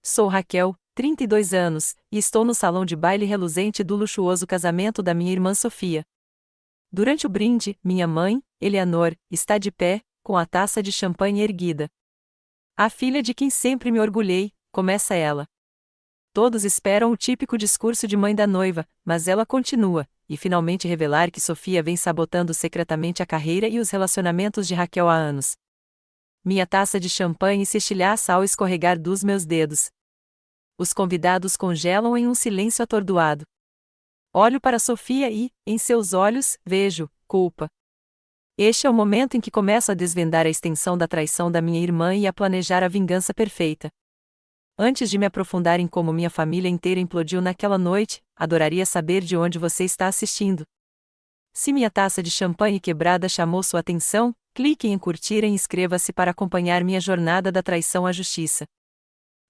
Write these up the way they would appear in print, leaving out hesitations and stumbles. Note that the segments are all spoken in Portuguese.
Sou Raquel, 32 anos, e estou no salão de baile reluzente do luxuoso casamento da minha irmã Sofia. Durante o brinde, minha mãe, Eleanor, está de pé, com a taça de champanhe erguida. A filha de quem sempre me orgulhei, começa ela. Todos esperam o típico discurso de mãe da noiva, mas ela continua, e finalmente revelar que Sofia vem sabotando secretamente a carreira e os relacionamentos de Raquel há anos. Minha taça de champanhe se estilhaça ao escorregar dos meus dedos. Os convidados congelam em um silêncio atordoado. Olho para Sofia e, em seus olhos, vejo culpa. Este é o momento em que começo a desvendar a extensão da traição da minha irmã e a planejar a vingança perfeita. Antes de me aprofundar em como minha família inteira implodiu naquela noite, adoraria saber de onde você está assistindo. Se minha taça de champanhe quebrada chamou sua atenção, clique em curtir e inscreva-se para acompanhar minha jornada da traição à justiça.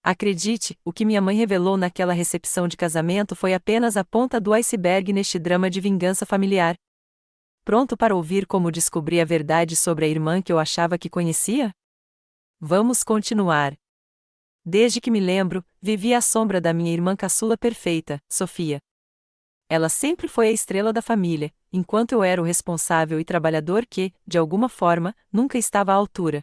Acredite, o que minha mãe revelou naquela recepção de casamento foi apenas a ponta do iceberg neste drama de vingança familiar. Pronto para ouvir como descobri a verdade sobre a irmã que eu achava que conhecia? Vamos continuar. Desde que me lembro, vivi à sombra da minha irmã caçula perfeita, Sofia. Ela sempre foi a estrela da família, enquanto eu era o responsável e trabalhador que, de alguma forma, nunca estava à altura.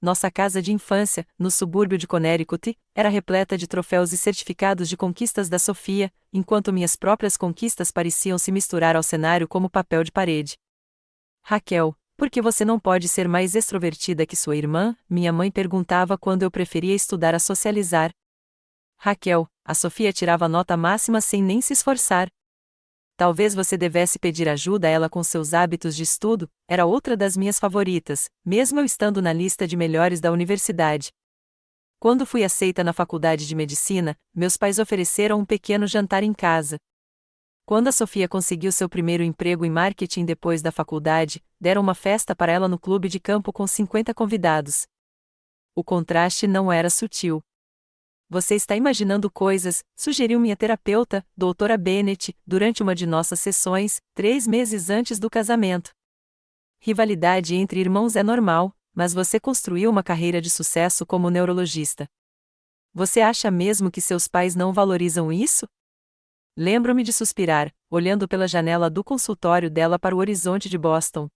Nossa casa de infância, no subúrbio de Connecticut, era repleta de troféus e certificados de conquistas da Sofia, enquanto minhas próprias conquistas pareciam se misturar ao cenário como papel de parede. Raquel, por que você não pode ser mais extrovertida que sua irmã? Minha mãe perguntava quando eu preferia estudar a socializar. Raquel, a Sofia tirava nota máxima sem nem se esforçar. Talvez você devesse pedir ajuda a ela com seus hábitos de estudo, era outra das minhas favoritas, mesmo eu estando na lista de melhores da universidade. Quando fui aceita na faculdade de medicina, meus pais ofereceram um pequeno jantar em casa. Quando a Sofia conseguiu seu primeiro emprego em marketing depois da faculdade, deram uma festa para ela no clube de campo com 50 convidados. O contraste não era sutil. Você está imaginando coisas, sugeriu minha terapeuta, doutora Bennett, durante uma de nossas sessões, 3 meses antes do casamento. Rivalidade entre irmãos é normal, mas você construiu uma carreira de sucesso como neurologista. Você acha mesmo que seus pais não valorizam isso? Lembro-me de suspirar, olhando pela janela do consultório dela para o horizonte de Boston.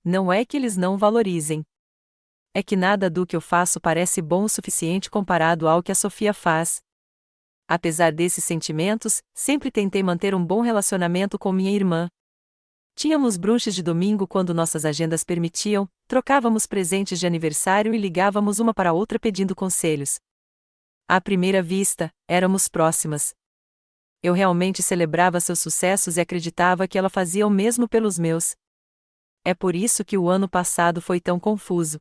Não é que eles não valorizem. É que nada do que eu faço parece bom o suficiente comparado ao que a Sofia faz. Apesar desses sentimentos, sempre tentei manter um bom relacionamento com minha irmã. Tínhamos brunches de domingo quando nossas agendas permitiam, trocávamos presentes de aniversário e ligávamos uma para a outra pedindo conselhos. À primeira vista, éramos próximas. Eu realmente celebrava seus sucessos e acreditava que ela fazia o mesmo pelos meus. É por isso que o ano passado foi tão confuso.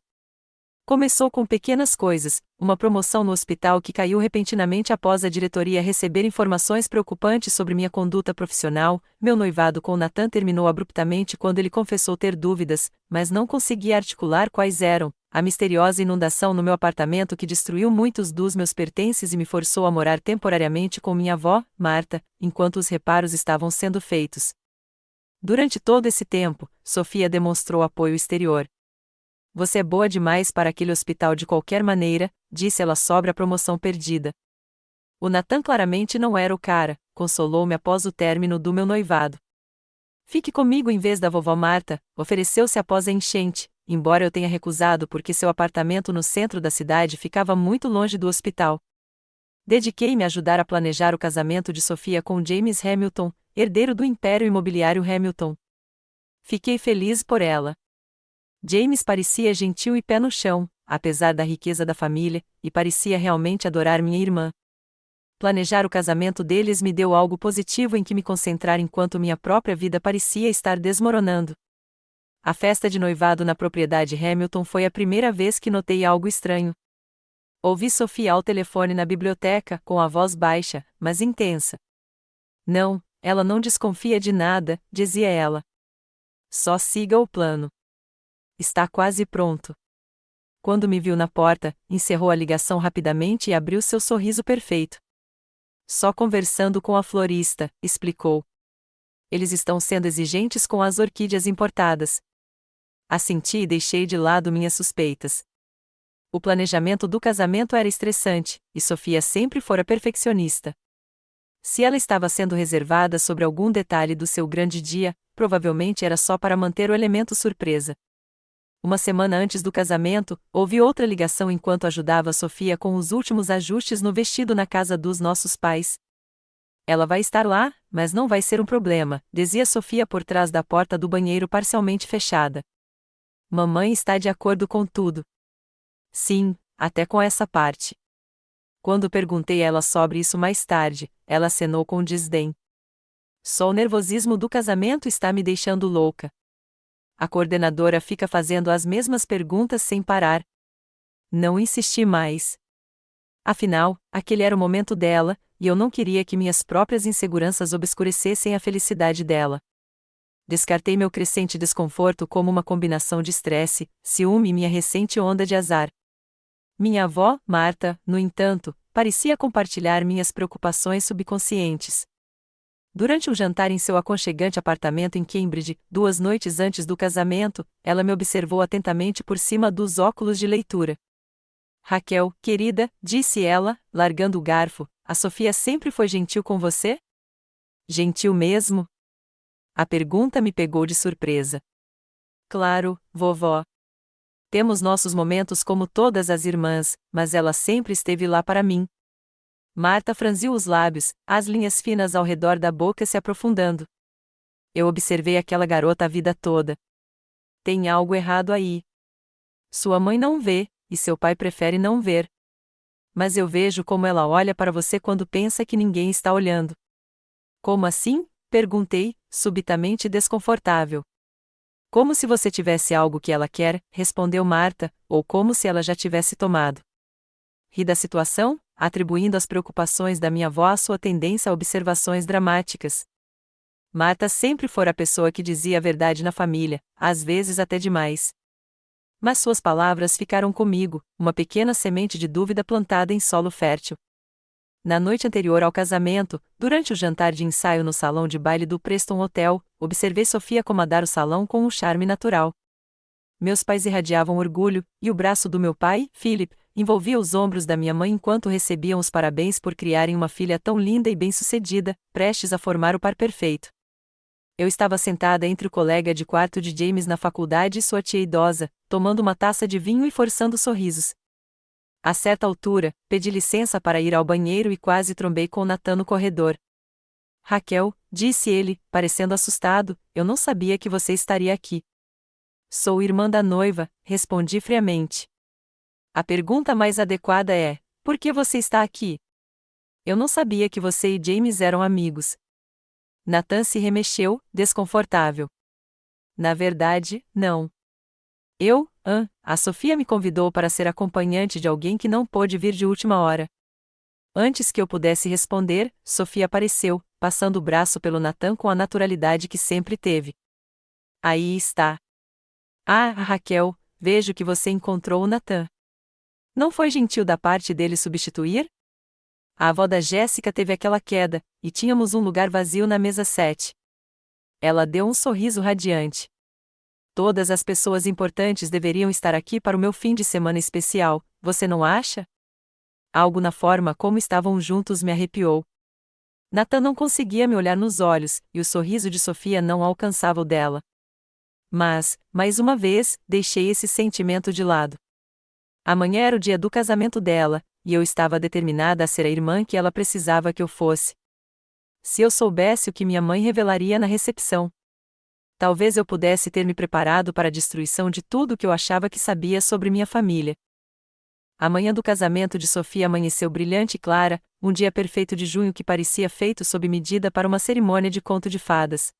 Começou com pequenas coisas, uma promoção no hospital que caiu repentinamente após a diretoria receber informações preocupantes sobre minha conduta profissional, meu noivado com Nathan terminou abruptamente quando ele confessou ter dúvidas, mas não conseguia articular quais eram, a misteriosa inundação no meu apartamento que destruiu muitos dos meus pertences e me forçou a morar temporariamente com minha avó, Marta, enquanto os reparos estavam sendo feitos. Durante todo esse tempo, Sofia demonstrou apoio exterior. Você é boa demais para aquele hospital de qualquer maneira, disse ela sobre a promoção perdida. O Nathan claramente não era o cara, consolou-me após o término do meu noivado. Fique comigo em vez da vovó Marta, ofereceu-se após a enchente, embora eu tenha recusado porque seu apartamento no centro da cidade ficava muito longe do hospital. Dediquei-me a ajudar a planejar o casamento de Sofia com James Hamilton, herdeiro do Império Imobiliário Hamilton. Fiquei feliz por ela. James parecia gentil e pé no chão, apesar da riqueza da família, e parecia realmente adorar minha irmã. Planejar o casamento deles me deu algo positivo em que me concentrar enquanto minha própria vida parecia estar desmoronando. A festa de noivado na propriedade Hamilton foi a primeira vez que notei algo estranho. Ouvi Sofia ao telefone na biblioteca, com a voz baixa, mas intensa. Não, ela não desconfia de nada, dizia ela. Só siga o plano. Está quase pronto. Quando me viu na porta, encerrou a ligação rapidamente e abriu seu sorriso perfeito. Só conversando com a florista, explicou. Eles estão sendo exigentes com as orquídeas importadas. Assenti e deixei de lado minhas suspeitas. O planejamento do casamento era estressante, e Sofia sempre fora perfeccionista. Se ela estava sendo reservada sobre algum detalhe do seu grande dia, provavelmente era só para manter o elemento surpresa. Uma semana antes do casamento, houve outra ligação enquanto ajudava Sofia com os últimos ajustes no vestido na casa dos nossos pais. Ela vai estar lá, mas não vai ser um problema, dizia Sofia por trás da porta do banheiro parcialmente fechada. Mamãe está de acordo com tudo. Sim, até com essa parte. Quando perguntei a ela sobre isso mais tarde, ela acenou com desdém. Só o nervosismo do casamento está me deixando louca. A coordenadora fica fazendo as mesmas perguntas sem parar. Não insisti mais. Afinal, aquele era o momento dela, e eu não queria que minhas próprias inseguranças obscurecessem a felicidade dela. Descartei meu crescente desconforto como uma combinação de estresse, ciúme e minha recente onda de azar. Minha avó, Marta, no entanto, parecia compartilhar minhas preocupações subconscientes. Durante um jantar em seu aconchegante apartamento em Cambridge, 2 noites antes do casamento, ela me observou atentamente por cima dos óculos de leitura. Raquel, querida, disse ela, largando o garfo, a Sofia sempre foi gentil com você? Gentil mesmo? A pergunta me pegou de surpresa. Claro, vovó. Temos nossos momentos como todas as irmãs, mas ela sempre esteve lá para mim. Marta franziu os lábios, as linhas finas ao redor da boca se aprofundando. Eu observei aquela garota a vida toda. Tem algo errado aí. Sua mãe não vê, e seu pai prefere não ver. Mas eu vejo como ela olha para você quando pensa que ninguém está olhando. Como assim? Perguntei, subitamente desconfortável. Como se você tivesse algo que ela quer, respondeu Marta, ou como se ela já tivesse tomado. Ri da situação, atribuindo as preocupações da minha avó à sua tendência a observações dramáticas. Marta sempre fora a pessoa que dizia a verdade na família, às vezes até demais. Mas suas palavras ficaram comigo, uma pequena semente de dúvida plantada em solo fértil. Na noite anterior ao casamento, durante o jantar de ensaio no salão de baile do Preston Hotel, observei Sofia comandar o salão com um charme natural. Meus pais irradiavam orgulho, e o braço do meu pai, Philip, envolvia os ombros da minha mãe enquanto recebiam os parabéns por criarem uma filha tão linda e bem-sucedida, prestes a formar o par perfeito. Eu estava sentada entre o colega de quarto de James na faculdade e sua tia idosa, tomando uma taça de vinho e forçando sorrisos. A certa altura, pedi licença para ir ao banheiro e quase trombei com Nathan no corredor. Raquel, disse ele, parecendo assustado, eu não sabia que você estaria aqui. Sou irmã da noiva, respondi friamente. A pergunta mais adequada é: por que você está aqui? Eu não sabia que você e James eram amigos. Nathan se remexeu, desconfortável. Na verdade, não. A Sofia me convidou para ser acompanhante de alguém que não pôde vir de última hora. Antes que eu pudesse responder, Sofia apareceu, passando o braço pelo Nathan com a naturalidade que sempre teve. Aí está. Ah, Raquel, vejo que você encontrou o Nathan. Não foi gentil da parte dele substituir? A avó da Jéssica teve aquela queda, e tínhamos um lugar vazio na mesa 7. Ela deu um sorriso radiante. Todas as pessoas importantes deveriam estar aqui para o meu fim de semana especial, você não acha? Algo na forma como estavam juntos me arrepiou. Nathan não conseguia me olhar nos olhos, e o sorriso de Sofia não alcançava o dela. Mas, mais uma vez, deixei esse sentimento de lado. Amanhã era o dia do casamento dela, e eu estava determinada a ser a irmã que ela precisava que eu fosse. Se eu soubesse o que minha mãe revelaria na recepção, talvez eu pudesse ter me preparado para a destruição de tudo o que eu achava que sabia sobre minha família. A manhã do casamento de Sofia amanheceu brilhante e clara, um dia perfeito de junho que parecia feito sob medida para uma cerimônia de conto de fadas.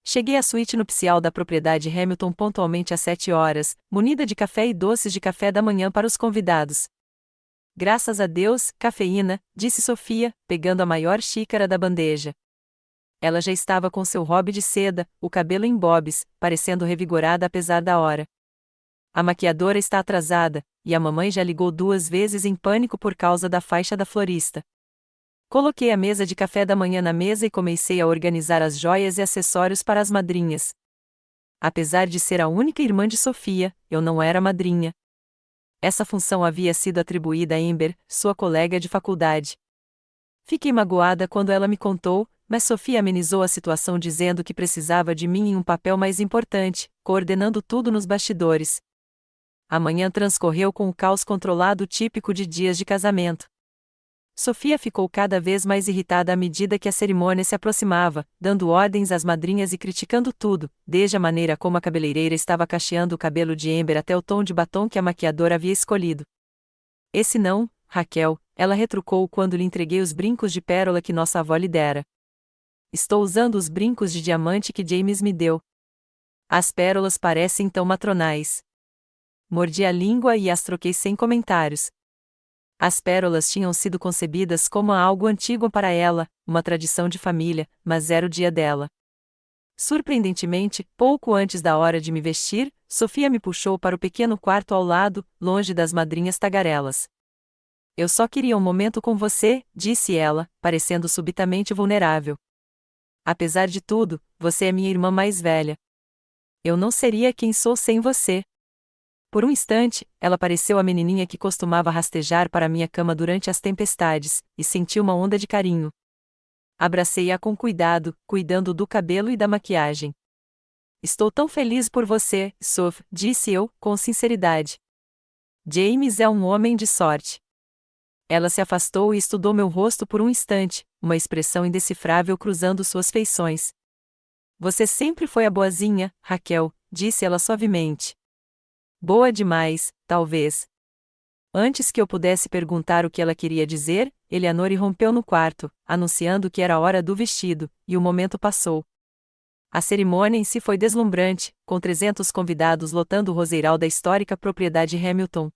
Cheguei à suíte nupcial da propriedade Hamilton pontualmente às 7 horas, munida de café e doces de café da manhã para os convidados. Graças a Deus, cafeína, disse Sofia, pegando a maior xícara da bandeja. Ela já estava com seu hobby de seda, o cabelo em bobs, parecendo revigorada apesar da hora. A maquiadora está atrasada, e a mamãe já ligou 2 vezes em pânico por causa da faixa da florista. Coloquei a mesa de café da manhã na mesa e comecei a organizar as joias e acessórios para as madrinhas. Apesar de ser a única irmã de Sofia, eu não era madrinha. Essa função havia sido atribuída a Amber, sua colega de faculdade. Fiquei magoada quando ela me contou, mas Sophia amenizou a situação dizendo que precisava de mim em um papel mais importante, coordenando tudo nos bastidores. A manhã transcorreu com o caos controlado típico de dias de casamento. Sophia ficou cada vez mais irritada à medida que a cerimônia se aproximava, dando ordens às madrinhas e criticando tudo, desde a maneira como a cabeleireira estava cacheando o cabelo de Amber até o tom de batom que a maquiadora havia escolhido. Esse não, Raquel, ela retrucou quando lhe entreguei os brincos de pérola que nossa avó lhe dera. Estou usando os brincos de diamante que James me deu. As pérolas parecem tão matronais. Mordi a língua e as troquei sem comentários. As pérolas tinham sido concebidas como algo antigo para ela, uma tradição de família, mas era o dia dela. Surpreendentemente, pouco antes da hora de me vestir, Sophia me puxou para o pequeno quarto ao lado, longe das madrinhas tagarelas. Eu só queria um momento com você, disse ela, parecendo subitamente vulnerável. Apesar de tudo, você é minha irmã mais velha. Eu não seria quem sou sem você. Por um instante, ela pareceu a menininha que costumava rastejar para minha cama durante as tempestades, e senti uma onda de carinho. Abracei-a com cuidado, cuidando do cabelo e da maquiagem. Estou tão feliz por você, Soph, disse eu, com sinceridade. James é um homem de sorte. Ela se afastou e estudou meu rosto por um instante, uma expressão indecifrável cruzando suas feições. Você sempre foi a boazinha, Raquel, disse ela suavemente. Boa demais, talvez. Antes que eu pudesse perguntar o que ela queria dizer, Eleanor irrompeu no quarto, anunciando que era a hora do vestido, e o momento passou. A cerimônia em si foi deslumbrante, com 300 convidados lotando o roseiral da histórica propriedade Hamilton.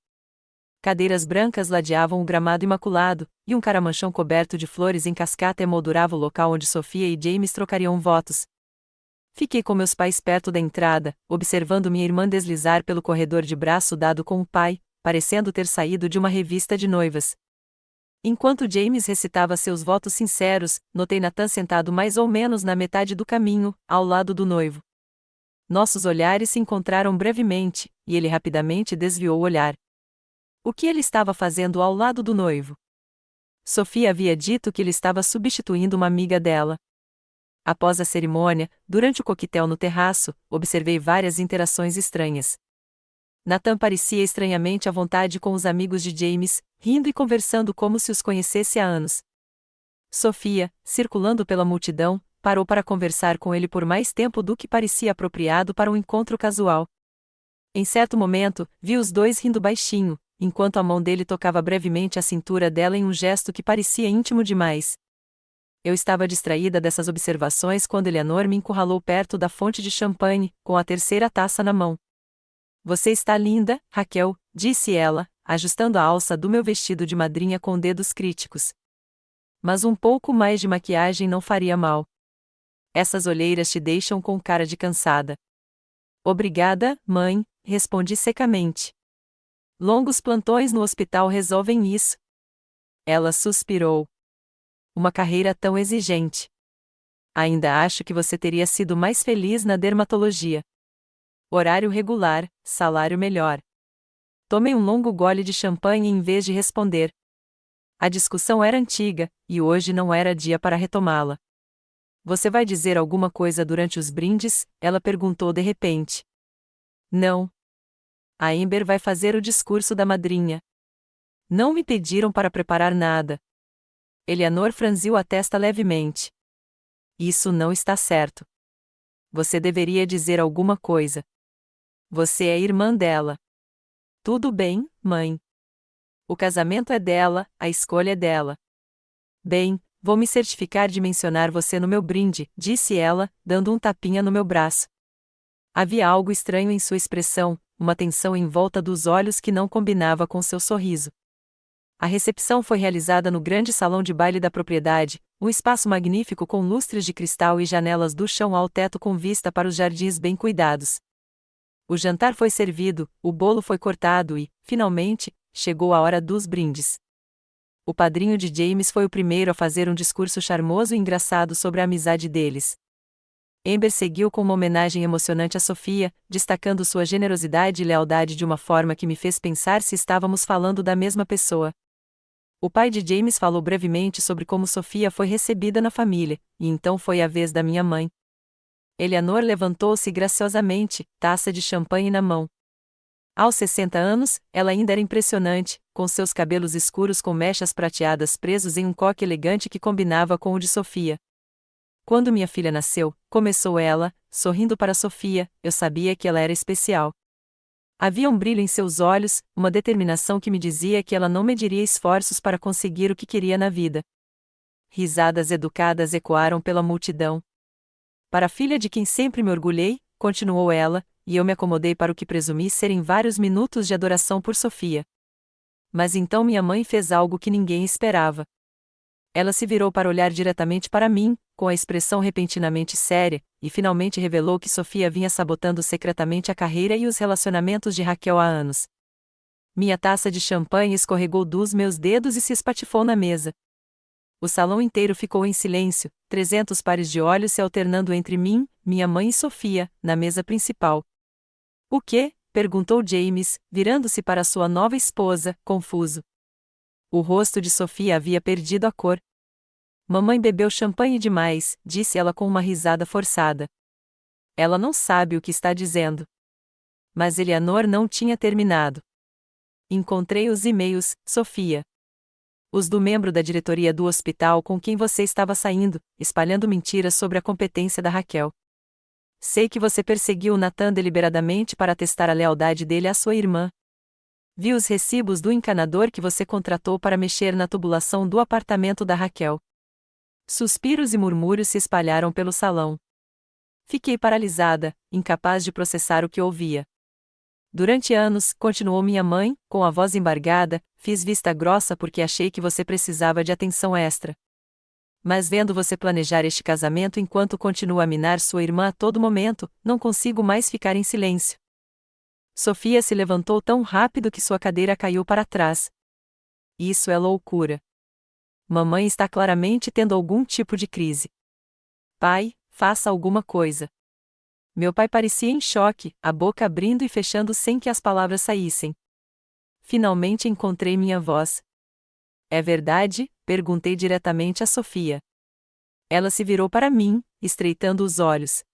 Cadeiras brancas ladeavam o gramado imaculado, e um caramanchão coberto de flores em cascata emoldurava o local onde Sophia e James trocariam votos. Fiquei com meus pais perto da entrada, observando minha irmã deslizar pelo corredor de braço dado com o pai, parecendo ter saído de uma revista de noivas. Enquanto James recitava seus votos sinceros, notei Nathan sentado mais ou menos na metade do caminho, ao lado do noivo. Nossos olhares se encontraram brevemente, e ele rapidamente desviou o olhar. O que ele estava fazendo ao lado do noivo? Sophia havia dito que ele estava substituindo uma amiga dela. Após a cerimônia, durante o coquetel no terraço, observei várias interações estranhas. Nathan parecia estranhamente à vontade com os amigos de James, rindo e conversando como se os conhecesse há anos. Sophia, circulando pela multidão, parou para conversar com ele por mais tempo do que parecia apropriado para um encontro casual. Em certo momento, vi os dois rindo baixinho, enquanto a mão dele tocava brevemente a cintura dela em um gesto que parecia íntimo demais. Eu estava distraída dessas observações quando Eleanor me encurralou perto da fonte de champanhe, com a terceira taça na mão. Você está linda, Raquel, disse ela, ajustando a alça do meu vestido de madrinha com dedos críticos. Mas um pouco mais de maquiagem não faria mal. Essas olheiras te deixam com cara de cansada. Obrigada, mãe, respondi secamente. Longos plantões no hospital resolvem isso. Ela suspirou. Uma carreira tão exigente. Ainda acho que você teria sido mais feliz na dermatologia. Horário regular, salário melhor. Tomei um longo gole de champanhe em vez de responder. A discussão era antiga, e hoje não era dia para retomá-la. Você vai dizer alguma coisa durante os brindes? Ela perguntou de repente. Não. A Amber vai fazer o discurso da madrinha. Não me pediram para preparar nada. Eleanor franziu a testa levemente. Isso não está certo. Você deveria dizer alguma coisa. Você é irmã dela. Tudo bem, mãe. O casamento é dela, a escolha é dela. Bem, vou me certificar de mencionar você no meu brinde, disse ela, dando um tapinha no meu braço. Havia algo estranho em sua expressão, uma tensão em volta dos olhos que não combinava com seu sorriso. A recepção foi realizada no grande salão de baile da propriedade, um espaço magnífico com lustres de cristal e janelas do chão ao teto com vista para os jardins bem cuidados. O jantar foi servido, o bolo foi cortado e, finalmente, chegou a hora dos brindes. O padrinho de James foi o primeiro a fazer um discurso charmoso e engraçado sobre a amizade deles. Amber seguiu com uma homenagem emocionante a Sofia, destacando sua generosidade e lealdade de uma forma que me fez pensar se estávamos falando da mesma pessoa. O pai de James falou brevemente sobre como Sofia foi recebida na família, e então foi a vez da minha mãe. Eleanor levantou-se graciosamente, taça de champanhe na mão. Aos 60 anos, ela ainda era impressionante, com seus cabelos escuros com mechas prateadas presos em um coque elegante que combinava com o de Sofia. Quando minha filha nasceu, começou ela, sorrindo para Sofia, eu sabia que ela era especial. Havia um brilho em seus olhos, uma determinação que me dizia que ela não mediria esforços para conseguir o que queria na vida. Risadas educadas ecoaram pela multidão. Para a filha de quem sempre me orgulhei, continuou ela, e eu me acomodei para o que presumi serem vários minutos de adoração por Sofia. Mas então minha mãe fez algo que ninguém esperava. Ela se virou para olhar diretamente para mim, com a expressão repentinamente séria, e finalmente revelou que Sofia vinha sabotando secretamente a carreira e os relacionamentos de Raquel há anos. Minha taça de champanhe escorregou dos meus dedos e se espatifou na mesa. O salão inteiro ficou em silêncio, 300 pares de olhos se alternando entre mim, minha mãe e Sofia, na mesa principal. O quê? Perguntou James, virando-se para sua nova esposa, confuso. O rosto de Sofia havia perdido a cor. Mamãe bebeu champanhe demais, disse ela com uma risada forçada. Ela não sabe o que está dizendo. Mas Eleanor não tinha terminado. Encontrei os e-mails, Sofia. Os do membro da diretoria do hospital com quem você estava saindo, espalhando mentiras sobre a competência da Raquel. Sei que você perseguiu Nathan deliberadamente para testar a lealdade dele à sua irmã. Vi os recibos do encanador que você contratou para mexer na tubulação do apartamento da Raquel. Suspiros e murmúrios se espalharam pelo salão. Fiquei paralisada, incapaz de processar o que ouvia. Durante anos, continuou minha mãe, com a voz embargada, fiz vista grossa porque achei que você precisava de atenção extra. Mas vendo você planejar este casamento enquanto continua a minar sua irmã a todo momento, não consigo mais ficar em silêncio. Sofia se levantou tão rápido que sua cadeira caiu para trás. Isso é loucura. Mamãe está claramente tendo algum tipo de crise. Pai, faça alguma coisa. Meu pai parecia em choque, a boca abrindo e fechando sem que as palavras saíssem. Finalmente encontrei minha voz. É verdade? Perguntei diretamente a Sofia. Ela se virou para mim, estreitando os olhos.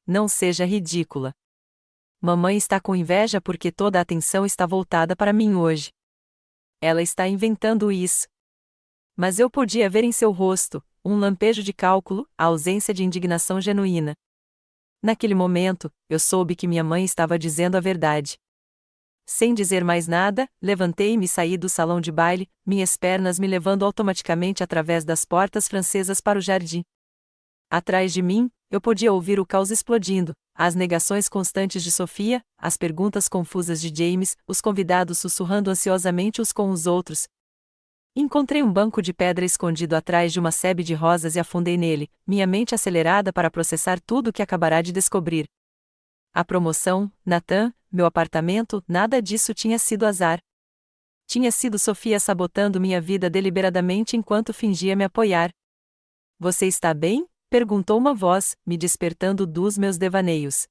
Não seja ridícula. Mamãe está com inveja porque toda a atenção está voltada para mim hoje. Ela está inventando isso. Mas eu podia ver em seu rosto, um lampejo de cálculo, a ausência de indignação genuína. Naquele momento, eu soube que minha mãe estava dizendo a verdade. Sem dizer mais nada, levantei-me e saí do salão de baile, minhas pernas me levando automaticamente através das portas francesas para o jardim. Atrás de mim, eu podia ouvir o caos explodindo, as negações constantes de Sofia, as perguntas confusas de James, os convidados sussurrando ansiosamente uns com os outros. Encontrei um banco de pedra escondido atrás de uma sebe de rosas e afundei nele, minha mente acelerada para processar tudo o que acabará de descobrir. A promoção, Nathan, meu apartamento, nada disso tinha sido azar. Tinha sido Sofia sabotando minha vida deliberadamente enquanto fingia me apoiar. Você está bem? Perguntou uma voz, me despertando dos meus devaneios.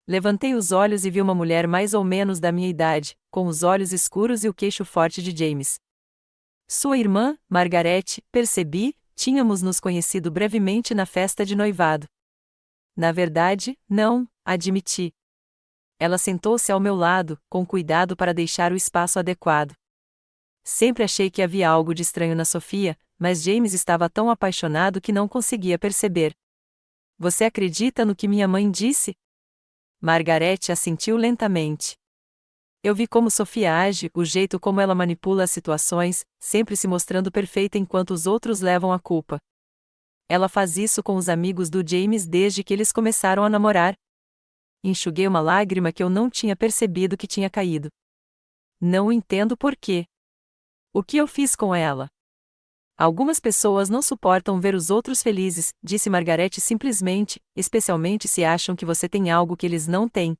Levantei os olhos e vi uma mulher mais ou menos da minha idade, com os olhos escuros e o queixo forte de James. Sua irmã, Margarete, percebi, tínhamos nos conhecido brevemente na festa de noivado. Na verdade, não, admiti. Ela sentou-se ao meu lado, com cuidado para deixar o espaço adequado. Sempre achei que havia algo de estranho na Sofia, mas James estava tão apaixonado que não conseguia perceber. Você acredita no que minha mãe disse? Margarete assentiu lentamente. Eu vi como Sofia age, o jeito como ela manipula as situações, sempre se mostrando perfeita enquanto os outros levam a culpa. Ela faz isso com os amigos do James desde que eles começaram a namorar. Enxuguei uma lágrima que eu não tinha percebido que tinha caído. Não entendo por quê. O que eu fiz com ela? Algumas pessoas não suportam ver os outros felizes, disse Margarete simplesmente, especialmente se acham que você tem algo que eles não têm.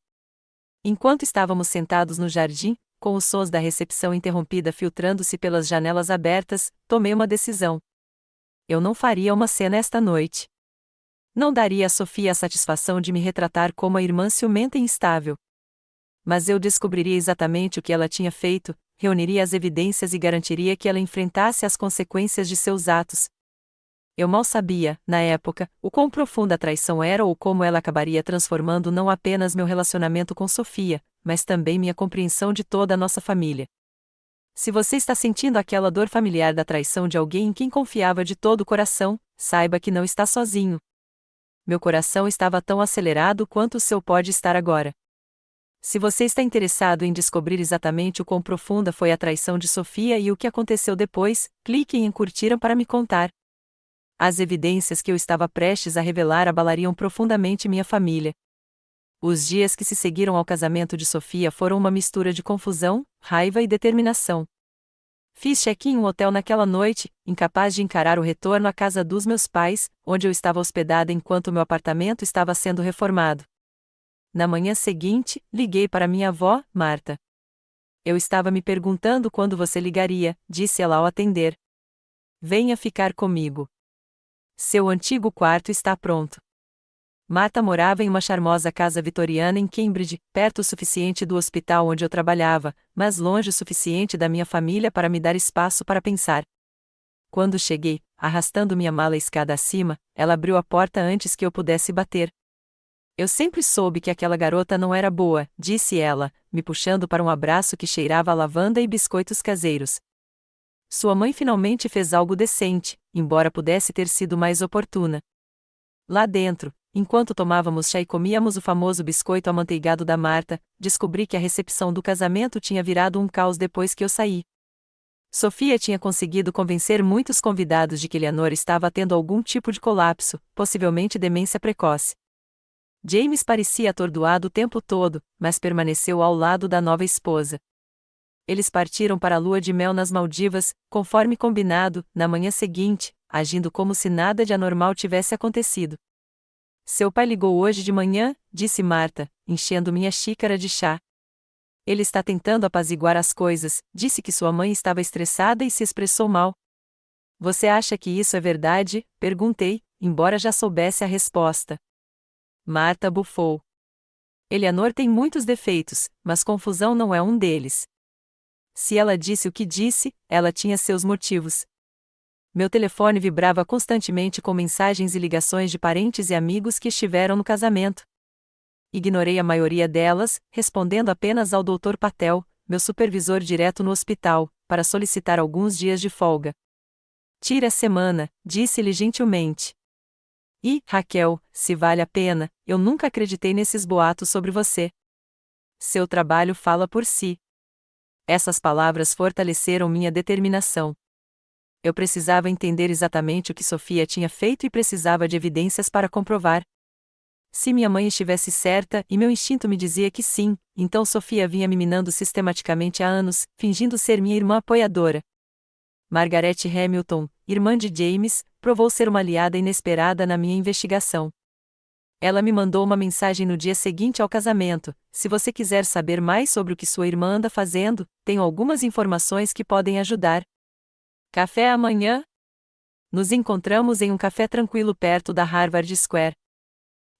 Enquanto estávamos sentados no jardim, com os sons da recepção interrompida filtrando-se pelas janelas abertas, tomei uma decisão. Eu não faria uma cena esta noite. Não daria a Sofia a satisfação de me retratar como a irmã ciumenta e instável. Mas eu descobriria exatamente o que ela tinha feito, reuniria as evidências e garantiria que ela enfrentasse as consequências de seus atos. Eu mal sabia, na época, o quão profunda a traição era ou como ela acabaria transformando não apenas meu relacionamento com Sofia, mas também minha compreensão de toda a nossa família. Se você está sentindo aquela dor familiar da traição de alguém em quem confiava de todo o coração, saiba que não está sozinho. Meu coração estava tão acelerado quanto o seu pode estar agora. Se você está interessado em descobrir exatamente o quão profunda foi a traição de Sofia e o que aconteceu depois, clique em curtir para me contar. As evidências que eu estava prestes a revelar abalariam profundamente minha família. Os dias que se seguiram ao casamento de Sofia foram uma mistura de confusão, raiva e determinação. Fiz check-in em um hotel naquela noite, incapaz de encarar o retorno à casa dos meus pais, onde eu estava hospedada enquanto meu apartamento estava sendo reformado. Na manhã seguinte, liguei para minha avó, Marta. Eu estava me perguntando quando você ligaria, disse ela ao atender. Venha ficar comigo. Seu antigo quarto está pronto. Marta morava em uma charmosa casa vitoriana em Cambridge, perto o suficiente do hospital onde eu trabalhava, mas longe o suficiente da minha família para me dar espaço para pensar. Quando cheguei, arrastando minha mala escada acima, ela abriu a porta antes que eu pudesse bater. Eu sempre soube que aquela garota não era boa, disse ela, me puxando para um abraço que cheirava a lavanda e biscoitos caseiros. Sua mãe finalmente fez algo decente, embora pudesse ter sido mais oportuna. Lá dentro, enquanto tomávamos chá e comíamos o famoso biscoito amanteigado da Marta, descobri que a recepção do casamento tinha virado um caos depois que eu saí. Sofia tinha conseguido convencer muitos convidados de que Eleanor estava tendo algum tipo de colapso, possivelmente demência precoce. James parecia atordoado o tempo todo, mas permaneceu ao lado da nova esposa. Eles partiram para a lua de mel nas Maldivas, conforme combinado, na manhã seguinte, agindo como se nada de anormal tivesse acontecido. Seu pai ligou hoje de manhã, disse Marta, enchendo minha xícara de chá. Ele está tentando apaziguar as coisas, disse que sua mãe estava estressada e se expressou mal. Você acha que isso é verdade? Perguntei, embora já soubesse a resposta. Marta bufou. Eleanor tem muitos defeitos, mas confusão não é um deles. Se ela disse o que disse, ela tinha seus motivos. Meu telefone vibrava constantemente com mensagens e ligações de parentes e amigos que estiveram no casamento. Ignorei a maioria delas, respondendo apenas ao Dr. Patel, meu supervisor direto no hospital, para solicitar alguns dias de folga. Tire a semana, disse-lhe gentilmente. E, Raquel, se vale a pena, eu nunca acreditei nesses boatos sobre você. Seu trabalho fala por si. Essas palavras fortaleceram minha determinação. Eu precisava entender exatamente o que Sofia tinha feito e precisava de evidências para comprovar. Se minha mãe estivesse certa, e meu instinto me dizia que sim, então Sofia vinha me minando sistematicamente há anos, fingindo ser minha irmã apoiadora. Margaret Hamilton, irmã de James, provou ser uma aliada inesperada na minha investigação. Ela me mandou uma mensagem no dia seguinte ao casamento: se você quiser saber mais sobre o que sua irmã anda fazendo, tenho algumas informações que podem ajudar. Café amanhã? Nos encontramos em um café tranquilo perto da Harvard Square.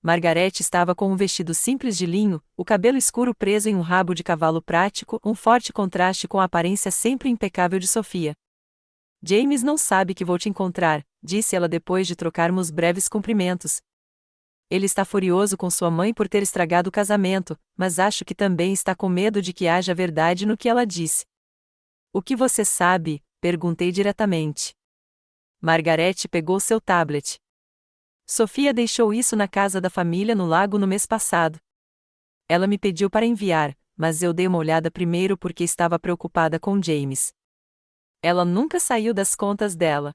Margaret estava com um vestido simples de linho, o cabelo escuro preso em um rabo de cavalo prático, um forte contraste com a aparência sempre impecável de Sofia. James não sabe que vou te encontrar, disse ela depois de trocarmos breves cumprimentos. Ele está furioso com sua mãe por ter estragado o casamento, mas acho que também está com medo de que haja verdade no que ela disse. O que você sabe? Perguntei diretamente. Margaret pegou seu tablet. Sofia deixou isso na casa da família no lago no mês passado. Ela me pediu para enviar, mas eu dei uma olhada primeiro porque estava preocupada com James. Ela nunca saiu das contas dela.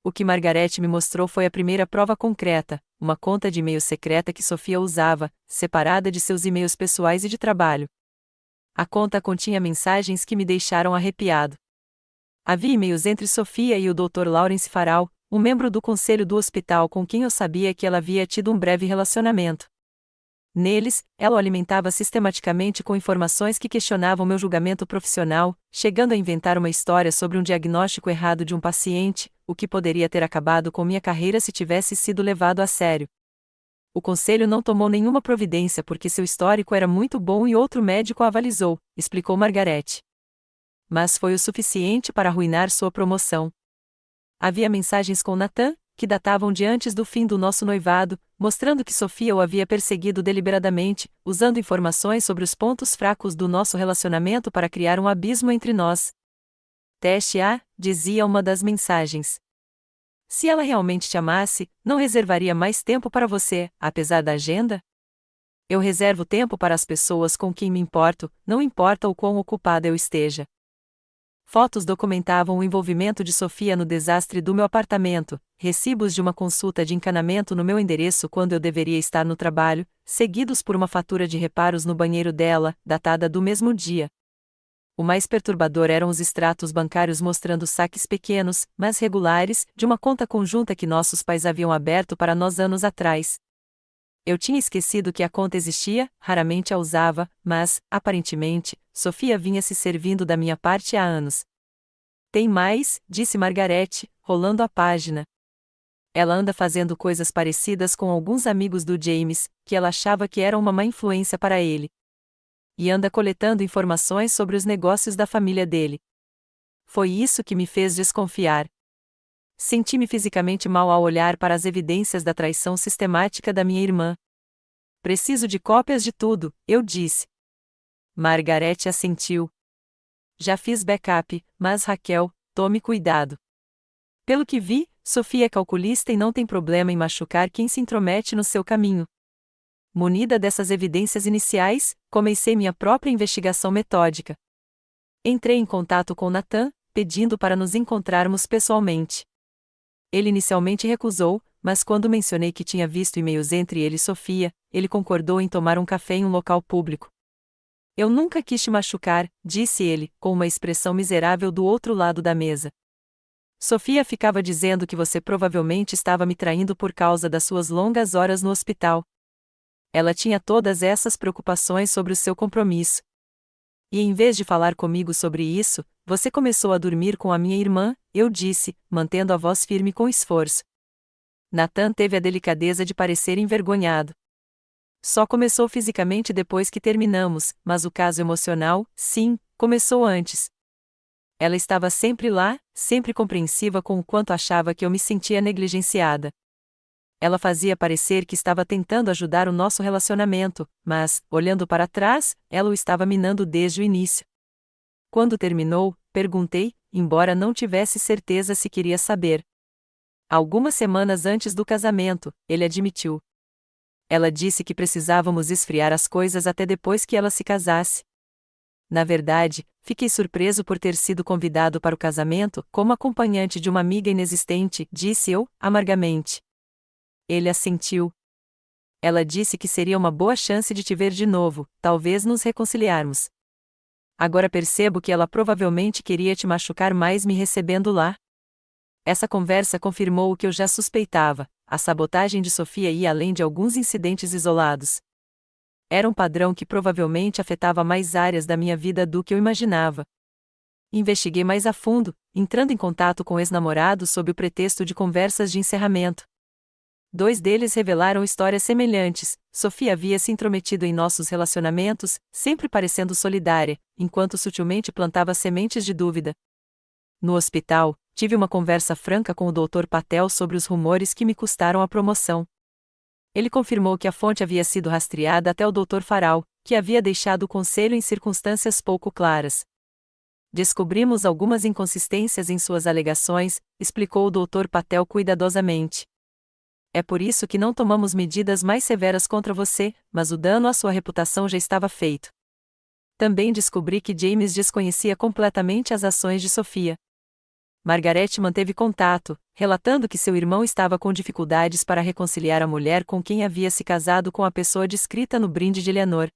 O que Margaret me mostrou foi a primeira prova concreta, uma conta de e-mail secreta que Sofia usava, separada de seus e-mails pessoais e de trabalho. A conta continha mensagens que me deixaram arrepiado. Havia e-mails entre Sofia e o Dr. Lawrence Farrell, um membro do conselho do hospital com quem eu sabia que ela havia tido um breve relacionamento. Neles, ela o alimentava sistematicamente com informações que questionavam meu julgamento profissional, chegando a inventar uma história sobre um diagnóstico errado de um paciente, o que poderia ter acabado com minha carreira se tivesse sido levado a sério. O conselho não tomou nenhuma providência porque seu histórico era muito bom e outro médico a avalizou, explicou Margarete. Mas foi o suficiente para arruinar sua promoção. Havia mensagens com Nathan, que datavam de antes do fim do nosso noivado, mostrando que Sofia o havia perseguido deliberadamente, usando informações sobre os pontos fracos do nosso relacionamento para criar um abismo entre nós. Teste A, dizia uma das mensagens. Se ela realmente te amasse, não reservaria mais tempo para você, apesar da agenda? Eu reservo tempo para as pessoas com quem me importo, não importa o quão ocupada eu esteja. Fotos documentavam o envolvimento de Sofia no desastre do meu apartamento, recibos de uma consulta de encanamento no meu endereço quando eu deveria estar no trabalho, seguidos por uma fatura de reparos no banheiro dela, datada do mesmo dia. O mais perturbador eram os extratos bancários mostrando saques pequenos, mas regulares, de uma conta conjunta que nossos pais haviam aberto para nós anos atrás. Eu tinha esquecido que a conta existia, raramente a usava, mas, aparentemente, Sofia vinha se servindo da minha parte há anos. Tem mais, disse Margarete, rolando a página. Ela anda fazendo coisas parecidas com alguns amigos do James, que ela achava que eram uma má influência para ele. E anda coletando informações sobre os negócios da família dele. Foi isso que me fez desconfiar. Senti-me fisicamente mal ao olhar para as evidências da traição sistemática da minha irmã. Preciso de cópias de tudo, eu disse. Margarete assentiu. Já fiz backup, mas Raquel, tome cuidado. Pelo que vi, Sofia é calculista e não tem problema em machucar quem se intromete no seu caminho. Munida dessas evidências iniciais, comecei minha própria investigação metódica. Entrei em contato com Nathan, pedindo para nos encontrarmos pessoalmente. Ele inicialmente recusou, mas quando mencionei que tinha visto e-mails entre ele e Sofia, ele concordou em tomar um café em um local público. Eu nunca quis te machucar, disse ele, com uma expressão miserável do outro lado da mesa. Sofia ficava dizendo que você provavelmente estava me traindo por causa das suas longas horas no hospital. Ela tinha todas essas preocupações sobre o seu compromisso. E em vez de falar comigo sobre isso, você começou a dormir com a minha irmã, eu disse, mantendo a voz firme com esforço. Nathan teve a delicadeza de parecer envergonhado. Só começou fisicamente depois que terminamos, mas o caso emocional, sim, começou antes. Ela estava sempre lá, sempre compreensiva com o quanto achava que eu me sentia negligenciada. Ela fazia parecer que estava tentando ajudar o nosso relacionamento, mas, olhando para trás, ela o estava minando desde o início. Quando terminou, perguntei, embora não tivesse certeza se queria saber. Algumas semanas antes do casamento, ele admitiu. Ela disse que precisávamos esfriar as coisas até depois que ela se casasse. Na verdade, fiquei surpreso por ter sido convidado para o casamento como acompanhante de uma amiga inexistente, disse eu, amargamente. Ele assentiu. Ela disse que seria uma boa chance de te ver de novo, talvez nos reconciliarmos. Agora percebo que ela provavelmente queria te machucar mais me recebendo lá. Essa conversa confirmou o que eu já suspeitava, a sabotagem de Sofia ia além de alguns incidentes isolados. Era um padrão que provavelmente afetava mais áreas da minha vida do que eu imaginava. Investiguei mais a fundo, entrando em contato com ex-namorados sob o pretexto de conversas de encerramento. 2 deles revelaram histórias semelhantes. Sofia havia se intrometido em nossos relacionamentos, sempre parecendo solidária, enquanto sutilmente plantava sementes de dúvida. No hospital, tive uma conversa franca com o Dr. Patel sobre os rumores que me custaram a promoção. Ele confirmou que a fonte havia sido rastreada até o Dr. Farall, que havia deixado o conselho em circunstâncias pouco claras. Descobrimos algumas inconsistências em suas alegações, explicou o Dr. Patel cuidadosamente. É por isso que não tomamos medidas mais severas contra você, mas o dano à sua reputação já estava feito. Também descobri que James desconhecia completamente as ações de Sofia. Margarete manteve contato, relatando que seu irmão estava com dificuldades para reconciliar a mulher com quem havia se casado com a pessoa descrita no brinde de Eleanor.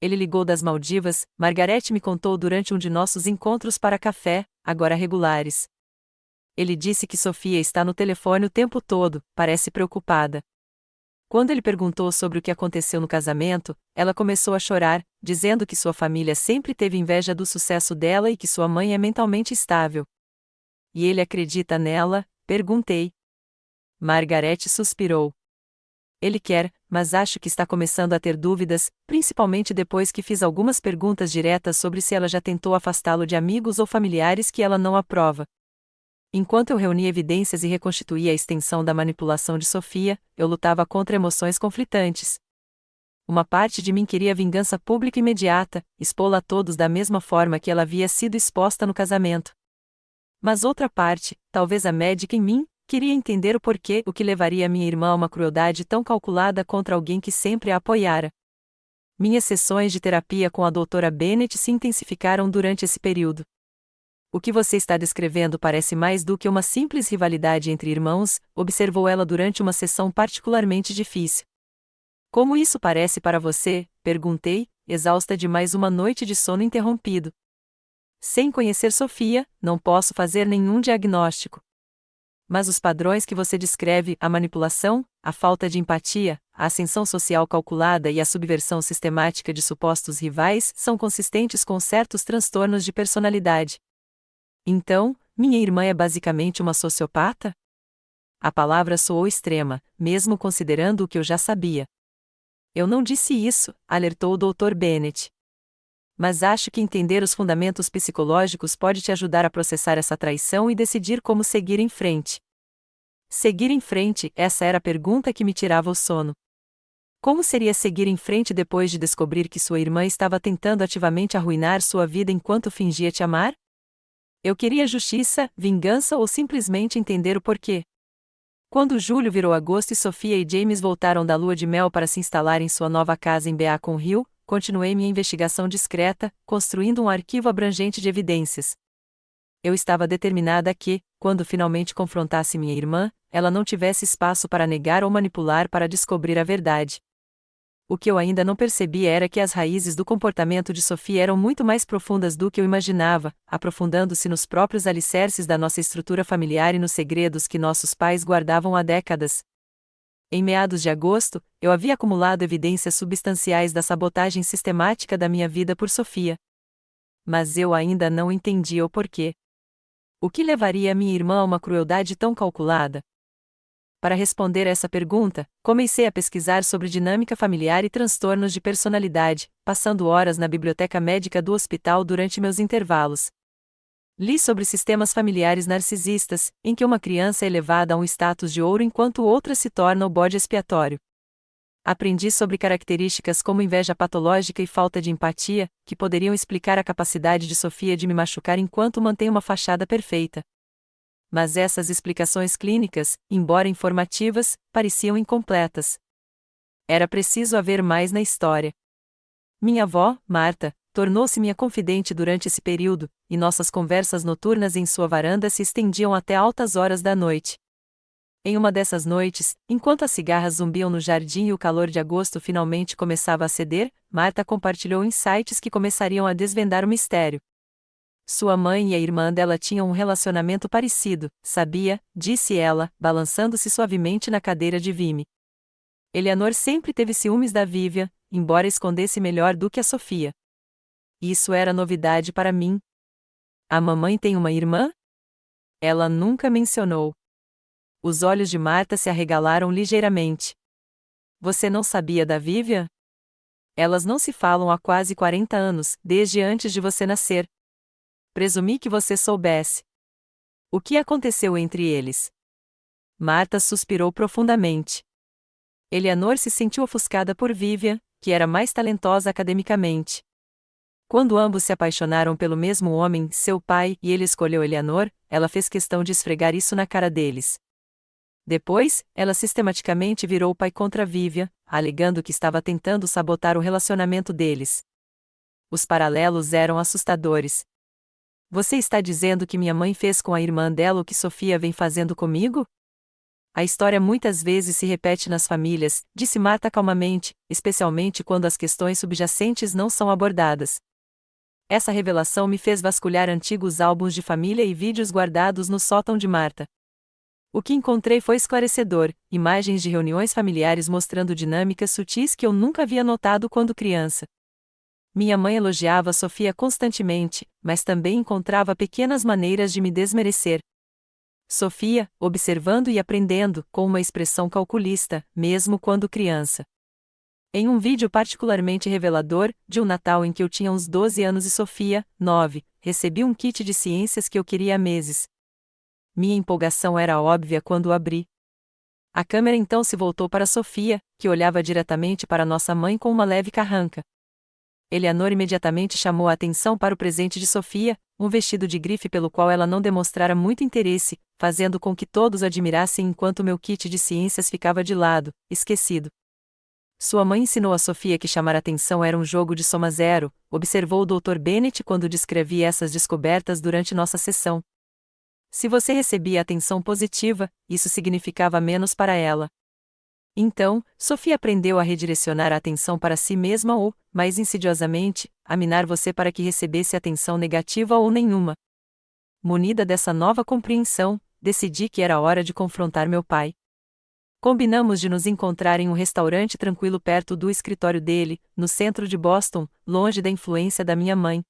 Ele ligou das Maldivas, Margarete me contou durante um de nossos encontros para café, agora regulares. Ele disse que Sofia está no telefone o tempo todo, parece preocupada. Quando ele perguntou sobre o que aconteceu no casamento, ela começou a chorar, dizendo que sua família sempre teve inveja do sucesso dela e que sua mãe é mentalmente estável. E ele acredita nela? Perguntei. Margaret suspirou. Ele quer, mas acho que está começando a ter dúvidas, principalmente depois que fiz algumas perguntas diretas sobre se ela já tentou afastá-lo de amigos ou familiares que ela não aprova. Enquanto eu reunia evidências e reconstituía a extensão da manipulação de Sofia, eu lutava contra emoções conflitantes. Uma parte de mim queria vingança pública imediata, expô-la a todos da mesma forma que ela havia sido exposta no casamento. Mas outra parte, talvez a médica em mim, queria entender o que levaria minha irmã a uma crueldade tão calculada contra alguém que sempre a apoiara. Minhas sessões de terapia com a doutora Bennett se intensificaram durante esse período. O que você está descrevendo parece mais do que uma simples rivalidade entre irmãos, observou ela durante uma sessão particularmente difícil. Como isso parece para você? Perguntei, exausta de mais uma noite de sono interrompido. Sem conhecer Sofia, não posso fazer nenhum diagnóstico. Mas os padrões que você descreve, a manipulação, a falta de empatia, a ascensão social calculada e a subversão sistemática de supostos rivais, são consistentes com certos transtornos de personalidade. Então, minha irmã é basicamente uma sociopata? A palavra soou extrema, mesmo considerando o que eu já sabia. Eu não disse isso, alertou o Dr. Bennett. Mas acho que entender os fundamentos psicológicos pode te ajudar a processar essa traição e decidir como seguir em frente. Seguir em frente, essa era a pergunta que me tirava o sono. Como seria seguir em frente depois de descobrir que sua irmã estava tentando ativamente arruinar sua vida enquanto fingia te amar? Eu queria justiça, vingança ou simplesmente entender o porquê. Quando julho virou agosto e Sofia e James voltaram da lua de mel para se instalar em sua nova casa em Beacon Hill, continuei minha investigação discreta, construindo um arquivo abrangente de evidências. Eu estava determinada a que, quando finalmente confrontasse minha irmã, ela não tivesse espaço para negar ou manipular para descobrir a verdade. O que eu ainda não percebi era que as raízes do comportamento de Sofia eram muito mais profundas do que eu imaginava, aprofundando-se nos próprios alicerces da nossa estrutura familiar e nos segredos que nossos pais guardavam há décadas. Em meados de agosto, eu havia acumulado evidências substanciais da sabotagem sistemática da minha vida por Sofia. Mas eu ainda não entendia o porquê. O que levaria minha irmã a uma crueldade tão calculada? Para responder essa pergunta, comecei a pesquisar sobre dinâmica familiar e transtornos de personalidade, passando horas na biblioteca médica do hospital durante meus intervalos. Li sobre sistemas familiares narcisistas, em que uma criança é elevada a um status de ouro enquanto outra se torna o bode expiatório. Aprendi sobre características como inveja patológica e falta de empatia, que poderiam explicar a capacidade de Sofia de me machucar enquanto mantém uma fachada perfeita. Mas essas explicações clínicas, embora informativas, pareciam incompletas. Era preciso haver mais na história. Minha avó, Marta, tornou-se minha confidente durante esse período, e nossas conversas noturnas em sua varanda se estendiam até altas horas da noite. Em uma dessas noites, enquanto as cigarras zumbiam no jardim e o calor de agosto finalmente começava a ceder, Marta compartilhou insights que começariam a desvendar o mistério. Sua mãe e a irmã dela tinham um relacionamento parecido, sabia, disse ela, balançando-se suavemente na cadeira de Vime. Eleanor sempre teve ciúmes da Vivian, embora escondesse melhor do que a Sofia. Isso era novidade para mim. A mamãe tem uma irmã? Ela nunca mencionou. Os olhos de Marta se arregalaram ligeiramente. Você não sabia da Vivian? Elas não se falam há quase 40 anos, desde antes de você nascer. Presumi que você soubesse. O que aconteceu entre eles? Marta suspirou profundamente. Eleanor se sentiu ofuscada por Vivian, que era mais talentosa academicamente. Quando ambos se apaixonaram pelo mesmo homem, seu pai, e ele escolheu Eleanor, ela fez questão de esfregar isso na cara deles. Depois, ela sistematicamente virou o pai contra Vivian, alegando que estava tentando sabotar o relacionamento deles. Os paralelos eram assustadores. Você está dizendo que minha mãe fez com a irmã dela o que Sofia vem fazendo comigo? A história muitas vezes se repete nas famílias, disse Marta calmamente, especialmente quando as questões subjacentes não são abordadas. Essa revelação me fez vasculhar antigos álbuns de família e vídeos guardados no sótão de Marta. O que encontrei foi esclarecedor, imagens de reuniões familiares mostrando dinâmicas sutis que eu nunca havia notado quando criança. Minha mãe elogiava Sofia constantemente, mas também encontrava pequenas maneiras de me desmerecer. Sofia, observando e aprendendo, com uma expressão calculista, mesmo quando criança. Em um vídeo particularmente revelador, de um Natal em que eu tinha uns 12 anos e Sofia, 9, recebi um kit de ciências que eu queria há meses. Minha empolgação era óbvia quando o abri. A câmera então se voltou para Sofia, que olhava diretamente para nossa mãe com uma leve carranca. Eleanor imediatamente chamou a atenção para o presente de Sofia, um vestido de grife pelo qual ela não demonstrara muito interesse, fazendo com que todos o admirassem enquanto meu kit de ciências ficava de lado, esquecido. Sua mãe ensinou a Sofia que chamar atenção era um jogo de soma zero, observou o Dr. Bennett quando descrevia essas descobertas durante nossa sessão. Se você recebia atenção positiva, isso significava menos para ela. Então, Sofia aprendeu a redirecionar a atenção para si mesma ou, mais insidiosamente, a minar você para que recebesse atenção negativa ou nenhuma. Munida dessa nova compreensão, decidi que era hora de confrontar meu pai. Combinamos de nos encontrar em um restaurante tranquilo perto do escritório dele, no centro de Boston, longe da influência da minha mãe.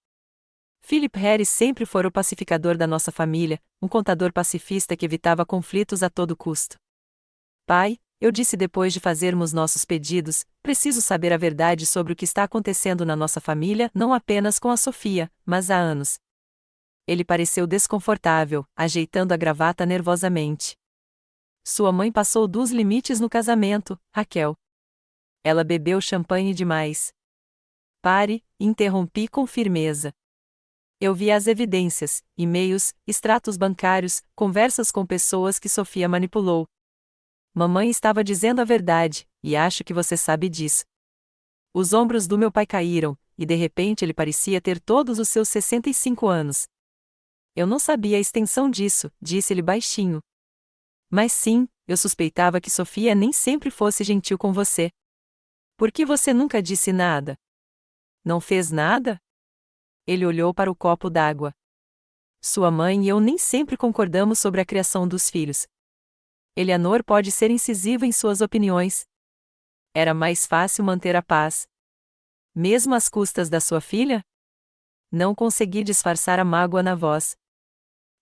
Philip Harris sempre foi o pacificador da nossa família, um contador pacifista que evitava conflitos a todo custo. Pai, eu disse depois de fazermos nossos pedidos, preciso saber a verdade sobre o que está acontecendo na nossa família, não apenas com a Sofia, mas há anos. Ele pareceu desconfortável, ajeitando a gravata nervosamente. Sua mãe passou dos limites no casamento, Raquel. Ela bebeu champanhe demais. Pare, interrompi com firmeza. Eu vi as evidências, e-mails, extratos bancários, conversas com pessoas que Sofia manipulou. Mamãe estava dizendo a verdade, e acho que você sabe disso. Os ombros do meu pai caíram, e de repente ele parecia ter todos os seus 65 anos. Eu não sabia a extensão disso, disse-ele baixinho. Mas sim, eu suspeitava que Sofia nem sempre fosse gentil com você. Por que você nunca disse nada? Não fez nada? Ele olhou para o copo d'água. Sua mãe e eu nem sempre concordamos sobre a criação dos filhos. Eleanor pode ser incisiva em suas opiniões. Era mais fácil manter a paz. Mesmo às custas da sua filha? Não consegui disfarçar a mágoa na voz.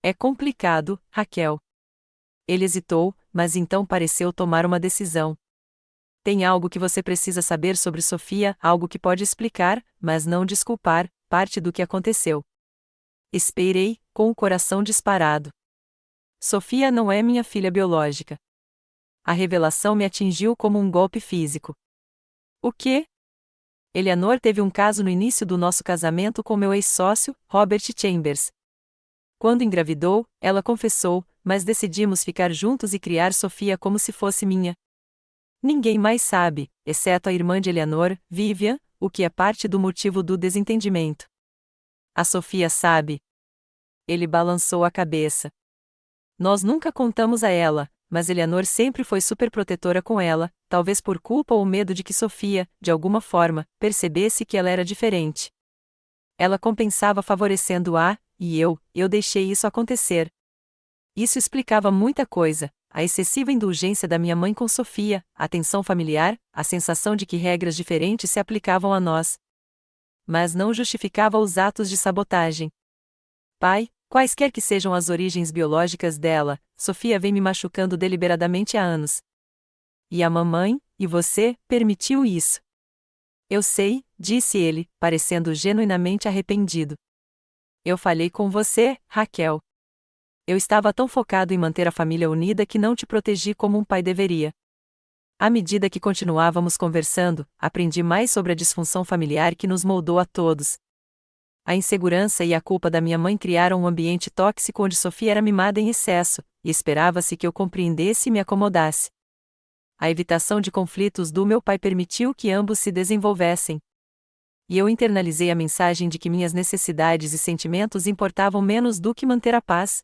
É complicado, Raquel. Ele hesitou, mas então pareceu tomar uma decisão. Tem algo que você precisa saber sobre Sofia, algo que pode explicar, mas não desculpar, parte do que aconteceu. Esperei, com o coração disparado. Sofia não é minha filha biológica. A revelação me atingiu como um golpe físico. O quê? Eleanor teve um caso no início do nosso casamento com meu ex-sócio, Robert Chambers. Quando engravidou, ela confessou, mas decidimos ficar juntos e criar Sofia como se fosse minha. Ninguém mais sabe, exceto a irmã de Eleanor, Vivian, o que é parte do motivo do desentendimento. A Sofia sabe. Ele balançou a cabeça. Nós nunca contamos a ela, mas Eleanor sempre foi superprotetora com ela, talvez por culpa ou medo de que Sofia, de alguma forma, percebesse que ela era diferente. Ela compensava favorecendo-a, e eu deixei isso acontecer. Isso explicava muita coisa, a excessiva indulgência da minha mãe com Sofia, a tensão familiar, a sensação de que regras diferentes se aplicavam a nós. Mas não justificava os atos de sabotagem. Pai, quaisquer que sejam as origens biológicas dela, Sofia vem me machucando deliberadamente há anos. E a mamãe, e você, permitiu isso. Eu sei, disse ele, parecendo genuinamente arrependido. Eu falhei com você, Raquel. Eu estava tão focado em manter a família unida que não te protegi como um pai deveria. À medida que continuávamos conversando, aprendi mais sobre a disfunção familiar que nos moldou a todos. A insegurança e a culpa da minha mãe criaram um ambiente tóxico onde Sofia era mimada em excesso, e esperava-se que eu compreendesse e me acomodasse. A evitação de conflitos do meu pai permitiu que ambos se desenvolvessem. E eu internalizei a mensagem de que minhas necessidades e sentimentos importavam menos do que manter a paz.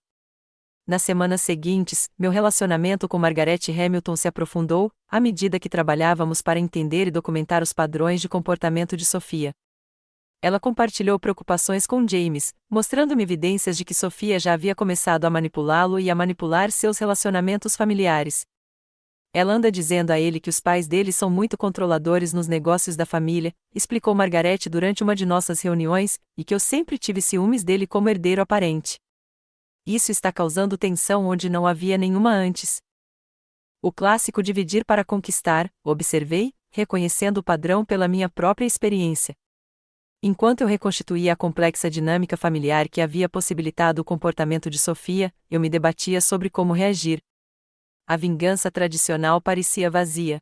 Nas semanas seguintes, meu relacionamento com Margaret Hamilton se aprofundou, à medida que trabalhávamos para entender e documentar os padrões de comportamento de Sofia. Ela compartilhou preocupações com James, mostrando-me evidências de que Sofia já havia começado a manipulá-lo e a manipular seus relacionamentos familiares. Ela anda dizendo a ele que os pais dele são muito controladores nos negócios da família, explicou Margaret durante uma de nossas reuniões, e que eu sempre tive ciúmes dele como herdeiro aparente. Isso está causando tensão onde não havia nenhuma antes. O clássico dividir para conquistar, observei, reconhecendo o padrão pela minha própria experiência. Enquanto eu reconstituía a complexa dinâmica familiar que havia possibilitado o comportamento de Sofia, eu me debatia sobre como reagir. A vingança tradicional parecia vazia.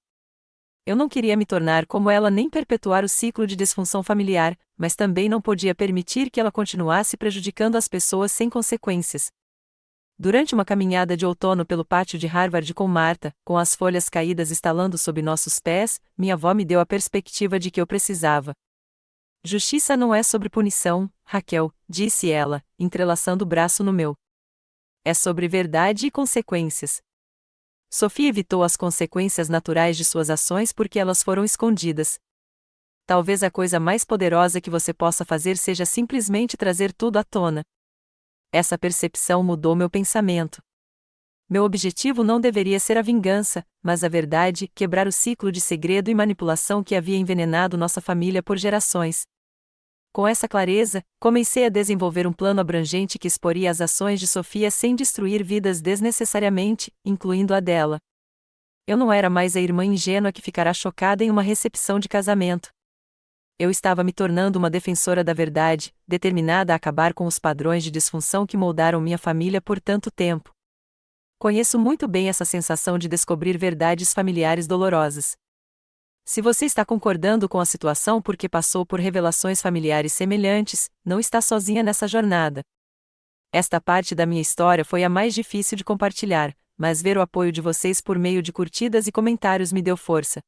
Eu não queria me tornar como ela nem perpetuar o ciclo de disfunção familiar, mas também não podia permitir que ela continuasse prejudicando as pessoas sem consequências. Durante uma caminhada de outono pelo pátio de Harvard com Marta, com as folhas caídas estalando sob nossos pés, minha avó me deu a perspectiva de que eu precisava. Justiça não é sobre punição, Raquel, disse ela, entrelaçando o braço no meu. É sobre verdade e consequências. Sofia evitou as consequências naturais de suas ações porque elas foram escondidas. Talvez a coisa mais poderosa que você possa fazer seja simplesmente trazer tudo à tona. Essa percepção mudou meu pensamento. Meu objetivo não deveria ser a vingança, mas a verdade, quebrar o ciclo de segredo e manipulação que havia envenenado nossa família por gerações. Com essa clareza, comecei a desenvolver um plano abrangente que exporia as ações de Sofia sem destruir vidas desnecessariamente, incluindo a dela. Eu não era mais a irmã ingênua que ficará chocada em uma recepção de casamento. Eu estava me tornando uma defensora da verdade, determinada a acabar com os padrões de disfunção que moldaram minha família por tanto tempo. Conheço muito bem essa sensação de descobrir verdades familiares dolorosas. Se você está concordando com a situação porque passou por revelações familiares semelhantes, não está sozinha nessa jornada. Esta parte da minha história foi a mais difícil de compartilhar, mas ver o apoio de vocês por meio de curtidas e comentários me deu força.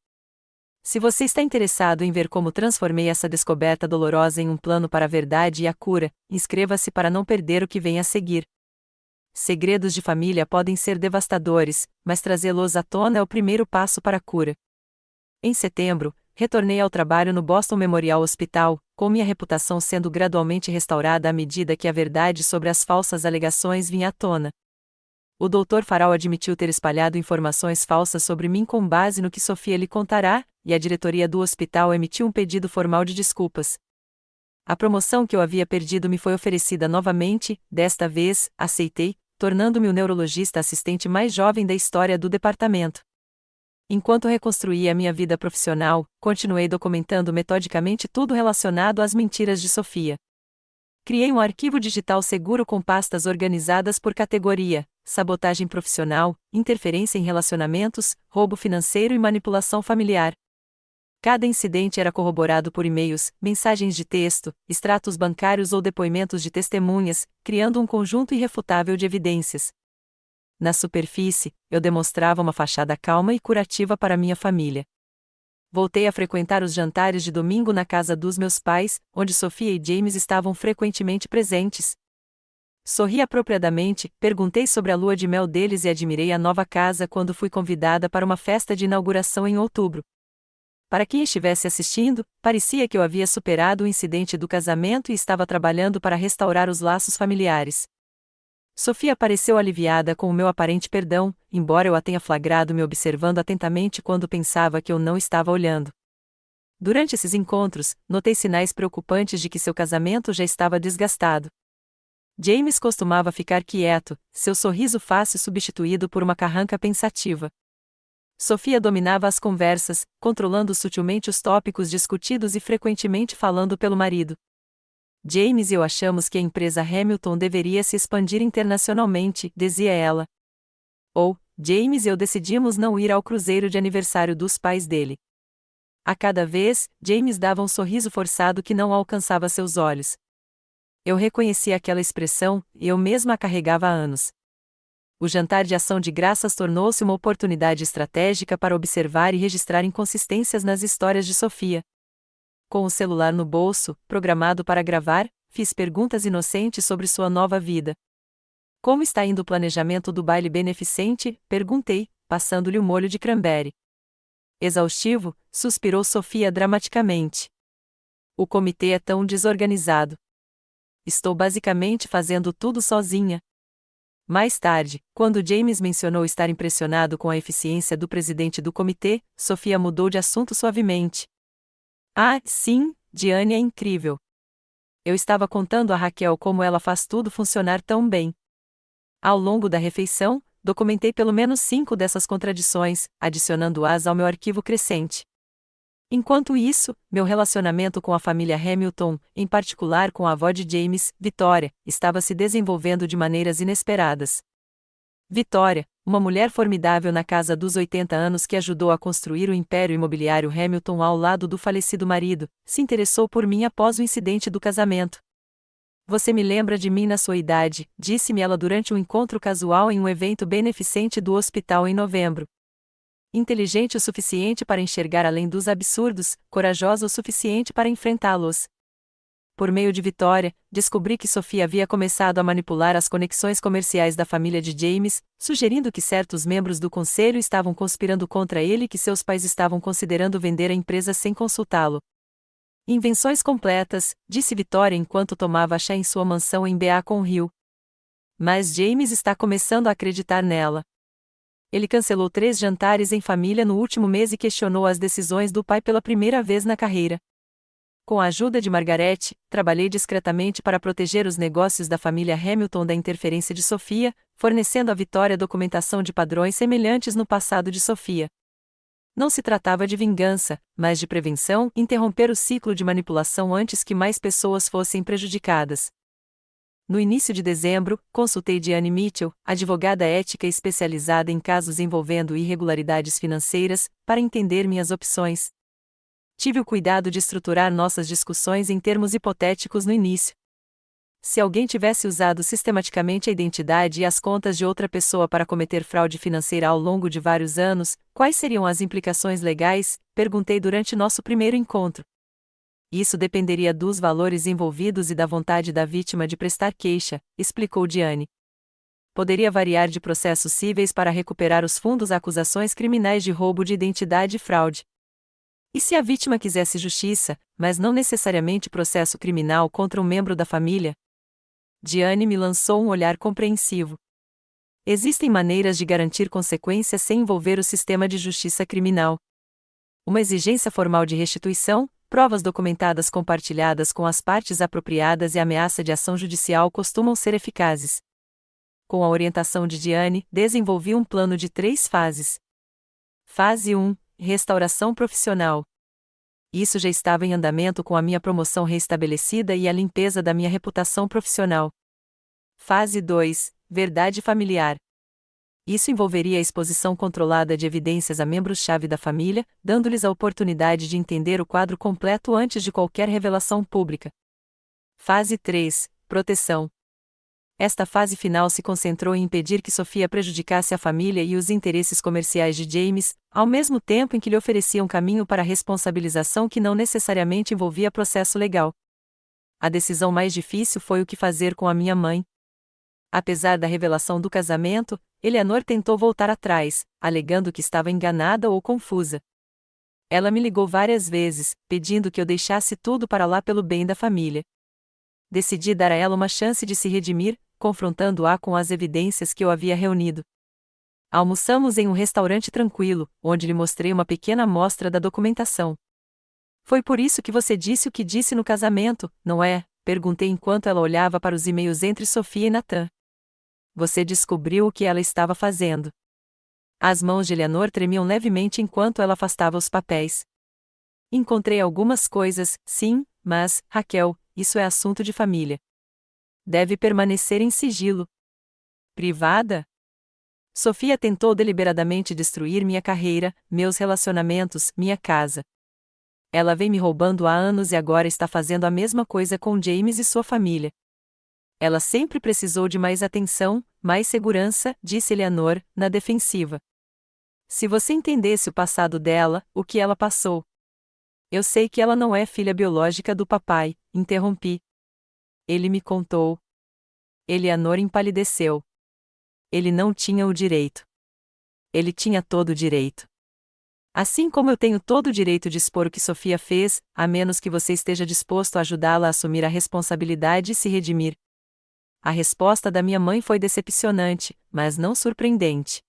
Se você está interessado em ver como transformei essa descoberta dolorosa em um plano para a verdade e a cura, inscreva-se para não perder o que vem a seguir. Segredos de família podem ser devastadores, mas trazê-los à tona é o primeiro passo para a cura. Em setembro, retornei ao trabalho no Boston Memorial Hospital, com minha reputação sendo gradualmente restaurada à medida que a verdade sobre as falsas alegações vinha à tona. O Dr. Farrell admitiu ter espalhado informações falsas sobre mim com base no que Sofia lhe contará, e a diretoria do hospital emitiu um pedido formal de desculpas. A promoção que eu havia perdido me foi oferecida novamente, desta vez, aceitei, tornando-me o neurologista assistente mais jovem da história do departamento. Enquanto reconstruía minha vida profissional, continuei documentando metodicamente tudo relacionado às mentiras de Sofia. Criei um arquivo digital seguro com pastas organizadas por categoria: sabotagem profissional, interferência em relacionamentos, roubo financeiro e manipulação familiar. Cada incidente era corroborado por e-mails, mensagens de texto, extratos bancários ou depoimentos de testemunhas, criando um conjunto irrefutável de evidências. Na superfície, eu demonstrava uma fachada calma e curativa para minha família. Voltei a frequentar os jantares de domingo na casa dos meus pais, onde Sofia e James estavam frequentemente presentes. Sorri apropriadamente, perguntei sobre a lua de mel deles e admirei a nova casa quando fui convidada para uma festa de inauguração em outubro. Para quem estivesse assistindo, parecia que eu havia superado o incidente do casamento e estava trabalhando para restaurar os laços familiares. Sofia pareceu aliviada com o meu aparente perdão, embora eu a tenha flagrado me observando atentamente quando pensava que eu não estava olhando. Durante esses encontros, notei sinais preocupantes de que seu casamento já estava desgastado. James costumava ficar quieto, seu sorriso fácil substituído por uma carranca pensativa. Sofia dominava as conversas, controlando sutilmente os tópicos discutidos e frequentemente falando pelo marido. James e eu achamos que a empresa Hamilton deveria se expandir internacionalmente, dizia ela. Ou, James e eu decidimos não ir ao cruzeiro de aniversário dos pais dele. A cada vez, James dava um sorriso forçado que não alcançava seus olhos. Eu reconhecia aquela expressão, e eu mesma a carregava há anos. O jantar de ação de graças tornou-se uma oportunidade estratégica para observar e registrar inconsistências nas histórias de Sofia. Com o celular no bolso, programado para gravar, fiz perguntas inocentes sobre sua nova vida. Como está indo o planejamento do baile beneficente? Perguntei, passando-lhe o molho de cranberry. Exaustivo, suspirou Sofia dramaticamente. O comitê é tão desorganizado. Estou basicamente fazendo tudo sozinha. Mais tarde, quando James mencionou estar impressionado com a eficiência do presidente do comitê, Sofia mudou de assunto suavemente. Ah, sim, Diane é incrível. Eu estava contando a Raquel como ela faz tudo funcionar tão bem. Ao longo da refeição, documentei pelo menos 5 dessas contradições, adicionando-as ao meu arquivo crescente. Enquanto isso, meu relacionamento com a família Hamilton, em particular com a avó de James, Victoria, estava se desenvolvendo de maneiras inesperadas. Victoria, uma mulher formidável na casa dos 80 anos que ajudou a construir o império imobiliário Hamilton ao lado do falecido marido, se interessou por mim após o incidente do casamento. Você me lembra de mim na sua idade, disse-me ela durante um encontro casual em um evento beneficente do hospital em novembro. Inteligente o suficiente para enxergar além dos absurdos, corajosa o suficiente para enfrentá-los. Por meio de Victoria, descobri que Sofia havia começado a manipular as conexões comerciais da família de James, sugerindo que certos membros do conselho estavam conspirando contra ele e que seus pais estavam considerando vender a empresa sem consultá-lo. Invenções completas, disse Victoria enquanto tomava chá em sua mansão em Beacon Hill. Mas James está começando a acreditar nela. Ele cancelou 3 jantares em família no último mês e questionou as decisões do pai pela primeira vez na carreira. Com a ajuda de Margaret, trabalhei discretamente para proteger os negócios da família Hamilton da interferência de Sofia, fornecendo à Victoria documentação de padrões semelhantes no passado de Sofia. Não se tratava de vingança, mas de prevenção, interromper o ciclo de manipulação antes que mais pessoas fossem prejudicadas. No início de dezembro, consultei Diane Mitchell, advogada ética especializada em casos envolvendo irregularidades financeiras, para entender minhas opções. Tive o cuidado de estruturar nossas discussões em termos hipotéticos no início. Se alguém tivesse usado sistematicamente a identidade e as contas de outra pessoa para cometer fraude financeira ao longo de vários anos, quais seriam as implicações legais? Perguntei durante nosso primeiro encontro. Isso dependeria dos valores envolvidos e da vontade da vítima de prestar queixa, explicou Diane. Poderia variar de processos cíveis para recuperar os fundos a acusações criminais de roubo de identidade e fraude. E se a vítima quisesse justiça, mas não necessariamente processo criminal contra um membro da família? Diane me lançou um olhar compreensivo. Existem maneiras de garantir consequências sem envolver o sistema de justiça criminal. Uma exigência formal de restituição, provas documentadas compartilhadas com as partes apropriadas e ameaça de ação judicial costumam ser eficazes. Com a orientação de Diane, desenvolvi um plano de 3 fases. Fase 1. Restauração profissional. Isso já estava em andamento com a minha promoção reestabelecida e a limpeza da minha reputação profissional. Fase 2. Verdade familiar. Isso envolveria a exposição controlada de evidências a membros-chave da família, dando-lhes a oportunidade de entender o quadro completo antes de qualquer revelação pública. Fase 3. Proteção. Esta fase final se concentrou em impedir que Sofia prejudicasse a família e os interesses comerciais de James, ao mesmo tempo em que lhe oferecia um caminho para a responsabilização que não necessariamente envolvia processo legal. A decisão mais difícil foi o que fazer com a minha mãe. Apesar da revelação do casamento, Eleanor tentou voltar atrás, alegando que estava enganada ou confusa. Ela me ligou várias vezes, pedindo que eu deixasse tudo para lá pelo bem da família. Decidi dar a ela uma chance de se redimir, confrontando-a com as evidências que eu havia reunido. Almoçamos em um restaurante tranquilo, onde lhe mostrei uma pequena amostra da documentação. Foi por isso que você disse o que disse no casamento, não é? Perguntei enquanto ela olhava para os e-mails entre Sofia e Nathan. Você descobriu o que ela estava fazendo. As mãos de Eleanor tremiam levemente enquanto ela afastava os papéis. Encontrei algumas coisas, sim, mas, Raquel, isso é assunto de família. Deve permanecer em sigilo. Privada? Sofia tentou deliberadamente destruir minha carreira, meus relacionamentos, minha casa. Ela vem me roubando há anos e agora está fazendo a mesma coisa com James e sua família. Ela sempre precisou de mais atenção, mais segurança, disse Eleanor, na defensiva. Se você entendesse o passado dela, o que ela passou. Eu sei que ela não é filha biológica do papai, interrompi. Ele me contou. Eleanor empalideceu. Ele não tinha o direito. Ele tinha todo o direito. Assim como eu tenho todo o direito de expor o que Sofia fez, a menos que você esteja disposto a ajudá-la a assumir a responsabilidade e se redimir. A resposta da minha mãe foi decepcionante, mas não surpreendente.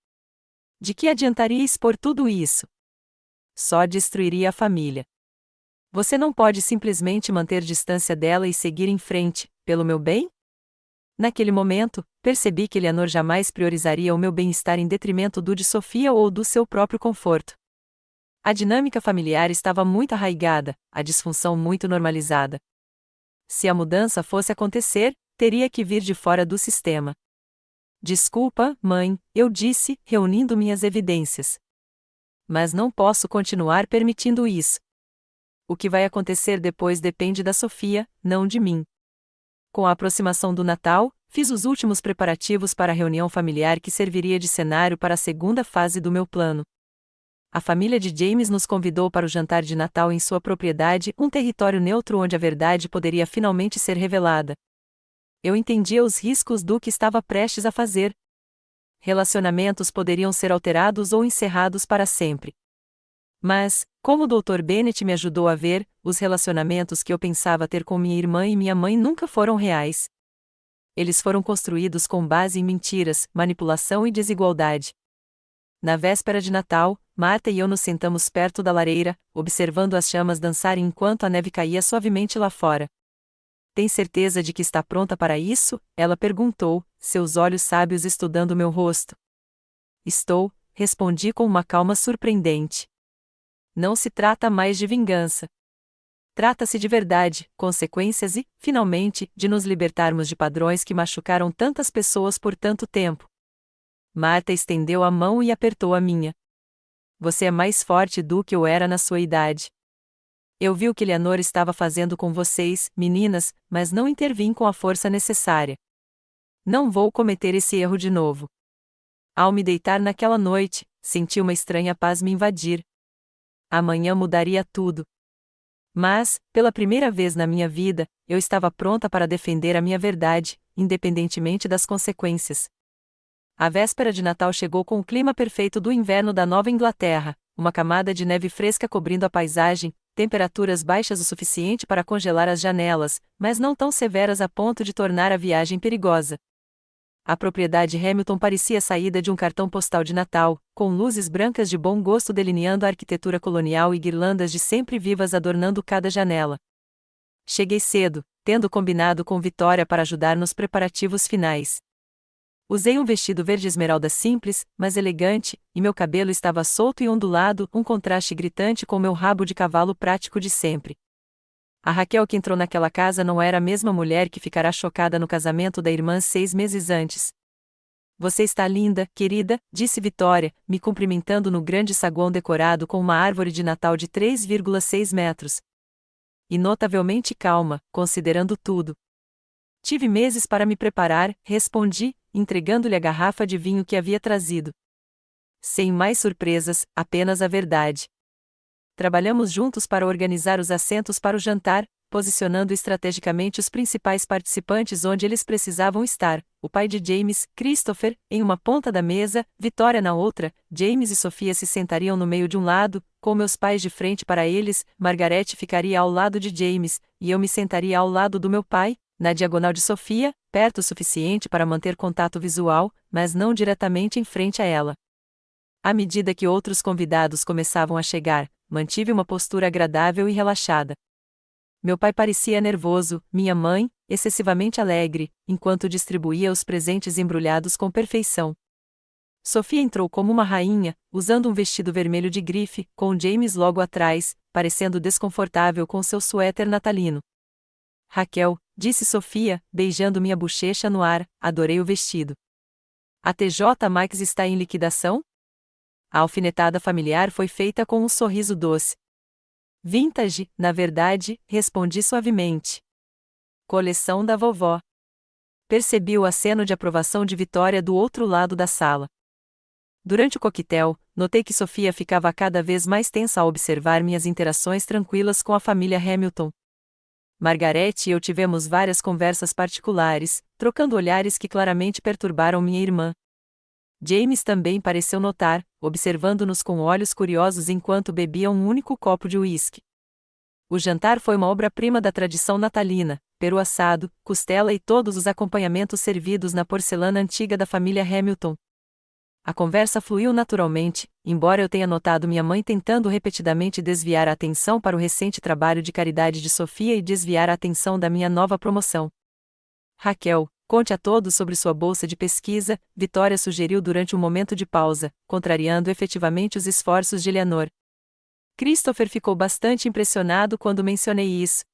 De que adiantaria expor tudo isso? Só destruiria a família. Você não pode simplesmente manter distância dela e seguir em frente, pelo meu bem? Naquele momento, percebi que Eleanor jamais priorizaria o meu bem-estar em detrimento do de Sofia ou do seu próprio conforto. A dinâmica familiar estava muito arraigada, a disfunção muito normalizada. Se a mudança fosse acontecer, teria que vir de fora do sistema. Desculpa, mãe, eu disse, reunindo minhas evidências. Mas não posso continuar permitindo isso. O que vai acontecer depois depende da Sofia, não de mim. Com a aproximação do Natal, fiz os últimos preparativos para a reunião familiar que serviria de cenário para a segunda fase do meu plano. A família de James nos convidou para o jantar de Natal em sua propriedade, um território neutro onde a verdade poderia finalmente ser revelada. Eu entendia os riscos do que estava prestes a fazer. Relacionamentos poderiam ser alterados ou encerrados para sempre. Mas, como o Dr. Bennett me ajudou a ver, os relacionamentos que eu pensava ter com minha irmã e minha mãe nunca foram reais. Eles foram construídos com base em mentiras, manipulação e desigualdade. Na véspera de Natal, Marta e eu nos sentamos perto da lareira, observando as chamas dançarem enquanto a neve caía suavemente lá fora. Tem certeza de que está pronta para isso? Ela perguntou, seus olhos sábios estudando meu rosto. Estou, respondi com uma calma surpreendente. Não se trata mais de vingança. Trata-se de verdade, consequências e, finalmente, de nos libertarmos de padrões que machucaram tantas pessoas por tanto tempo. Marta estendeu a mão e apertou a minha. Você é mais forte do que eu era na sua idade. Eu vi o que Eleanor estava fazendo com vocês, meninas, mas não intervim com a força necessária. Não vou cometer esse erro de novo. Ao me deitar naquela noite, senti uma estranha paz me invadir. Amanhã mudaria tudo. Mas, pela primeira vez na minha vida, eu estava pronta para defender a minha verdade, independentemente das consequências. A véspera de Natal chegou com o clima perfeito do inverno da Nova Inglaterra, uma camada de neve fresca cobrindo a paisagem, temperaturas baixas o suficiente para congelar as janelas, mas não tão severas a ponto de tornar a viagem perigosa. A propriedade Hamilton parecia saída de um cartão postal de Natal, com luzes brancas de bom gosto delineando a arquitetura colonial e guirlandas de sempre vivas adornando cada janela. Cheguei cedo, tendo combinado com Vitória para ajudar nos preparativos finais. Usei um vestido verde esmeralda simples, mas elegante, e meu cabelo estava solto e ondulado, um contraste gritante com meu rabo de cavalo prático de sempre. A Raquel que entrou naquela casa não era a mesma mulher que ficará chocada no casamento da irmã 6 meses antes. Você está linda, querida, disse Vitória, me cumprimentando no grande saguão decorado com uma árvore de Natal de 3,6 metros. E notavelmente calma, considerando tudo. Tive meses para me preparar, respondi, entregando-lhe a garrafa de vinho que havia trazido. Sem mais surpresas, apenas a verdade. Trabalhamos juntos para organizar os assentos para o jantar, posicionando estrategicamente os principais participantes onde eles precisavam estar, o pai de James, Christopher, em uma ponta da mesa, Vitória na outra, James e Sofia se sentariam no meio de um lado, com meus pais de frente para eles, Margaret ficaria ao lado de James, e eu me sentaria ao lado do meu pai, na diagonal de Sofia, perto o suficiente para manter contato visual, mas não diretamente em frente a ela. À medida que outros convidados começavam a chegar, mantive uma postura agradável e relaxada. Meu pai parecia nervoso, minha mãe, excessivamente alegre, enquanto distribuía os presentes embrulhados com perfeição. Sofia entrou como uma rainha, usando um vestido vermelho de grife, com James logo atrás, parecendo desconfortável com seu suéter natalino. Raquel, disse Sofia, beijando minha bochecha no ar, adorei o vestido. A TJ Maxx está em liquidação? A alfinetada familiar foi feita com um sorriso doce. Vintage, na verdade, respondi suavemente. Coleção da vovó. Percebi o aceno de aprovação de Vitória do outro lado da sala. Durante o coquetel, notei que Sofia ficava cada vez mais tensa ao observar minhas interações tranquilas com a família Hamilton. Margaret e eu tivemos várias conversas particulares, trocando olhares que claramente perturbaram minha irmã. James também pareceu notar, observando-nos com olhos curiosos enquanto bebia um único copo de uísque. O jantar foi uma obra-prima da tradição natalina, peru assado, costela e todos os acompanhamentos servidos na porcelana antiga da família Hamilton. A conversa fluiu naturalmente, embora eu tenha notado minha mãe tentando repetidamente desviar a atenção para o recente trabalho de caridade de Sofia e desviar a atenção da minha nova promoção. Raquel, conte a todos sobre sua bolsa de pesquisa, Vitória sugeriu durante um momento de pausa, contrariando efetivamente os esforços de Eleanor. Christopher ficou bastante impressionado quando mencionei isso.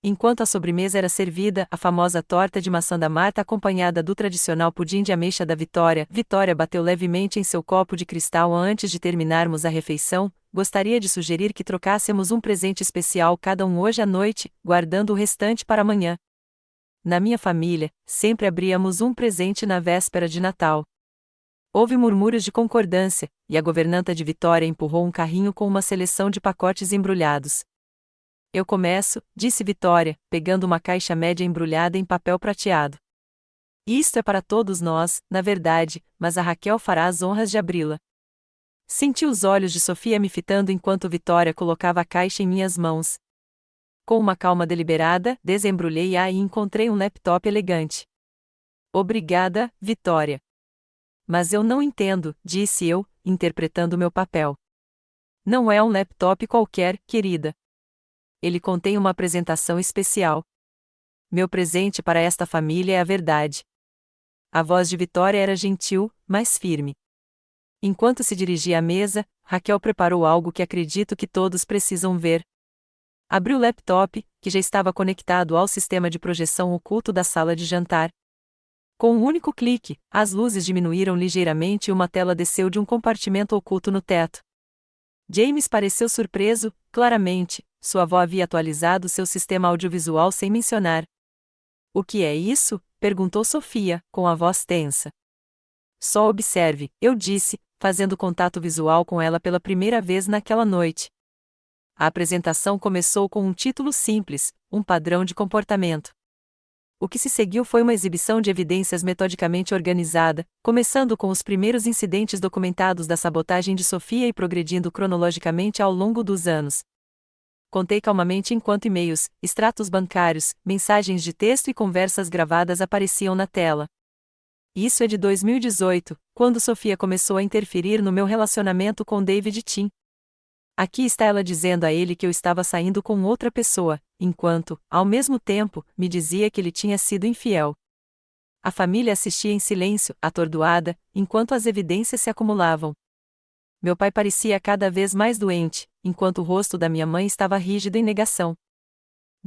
Enquanto a sobremesa era servida, a famosa torta de maçã da Marta acompanhada do tradicional pudim de ameixa da Vitória, Vitória bateu levemente em seu copo de cristal antes de terminarmos a refeição. Gostaria de sugerir que trocássemos um presente especial cada um hoje à noite, guardando o restante para amanhã. Na minha família, sempre abríamos um presente na véspera de Natal. Houve murmúrios de concordância, e a governanta de Vitória empurrou um carrinho com uma seleção de pacotes embrulhados. Eu começo, disse Vitória, pegando uma caixa média embrulhada em papel prateado. Isto é para todos nós, na verdade, mas a Raquel fará as honras de abri-la. Senti os olhos de Sofia me fitando enquanto Vitória colocava a caixa em minhas mãos. Com uma calma deliberada, desembrulhei-a e encontrei um laptop elegante. Obrigada, Vitória. Mas eu não entendo, disse eu, interpretando meu papel. Não é um laptop qualquer, querida. Ele contém uma apresentação especial. Meu presente para esta família é a verdade. A voz de Vitória era gentil, mas firme. Enquanto se dirigia à mesa, Raquel preparou algo que acredito que todos precisam ver. Abriu o laptop, que já estava conectado ao sistema de projeção oculto da sala de jantar. Com um único clique, as luzes diminuíram ligeiramente e uma tela desceu de um compartimento oculto no teto. James pareceu surpreso, claramente, sua avó havia atualizado seu sistema audiovisual sem mencionar. O que é isso? Perguntou Sofia, com a voz tensa. Só observe, eu disse, fazendo contato visual com ela pela primeira vez naquela noite. A apresentação começou com um título simples, um padrão de comportamento. O que se seguiu foi uma exibição de evidências metodicamente organizada, começando com os primeiros incidentes documentados da sabotagem de Sofia e progredindo cronologicamente ao longo dos anos. Contei calmamente enquanto e-mails, extratos bancários, mensagens de texto e conversas gravadas apareciam na tela. Isso é de 2018, quando Sofia começou a interferir no meu relacionamento com David Tim. Aqui está ela dizendo a ele que eu estava saindo com outra pessoa, enquanto, ao mesmo tempo, me dizia que ele tinha sido infiel. A família assistia em silêncio, atordoada, enquanto as evidências se acumulavam. Meu pai parecia cada vez mais doente, enquanto o rosto da minha mãe estava rígido em negação.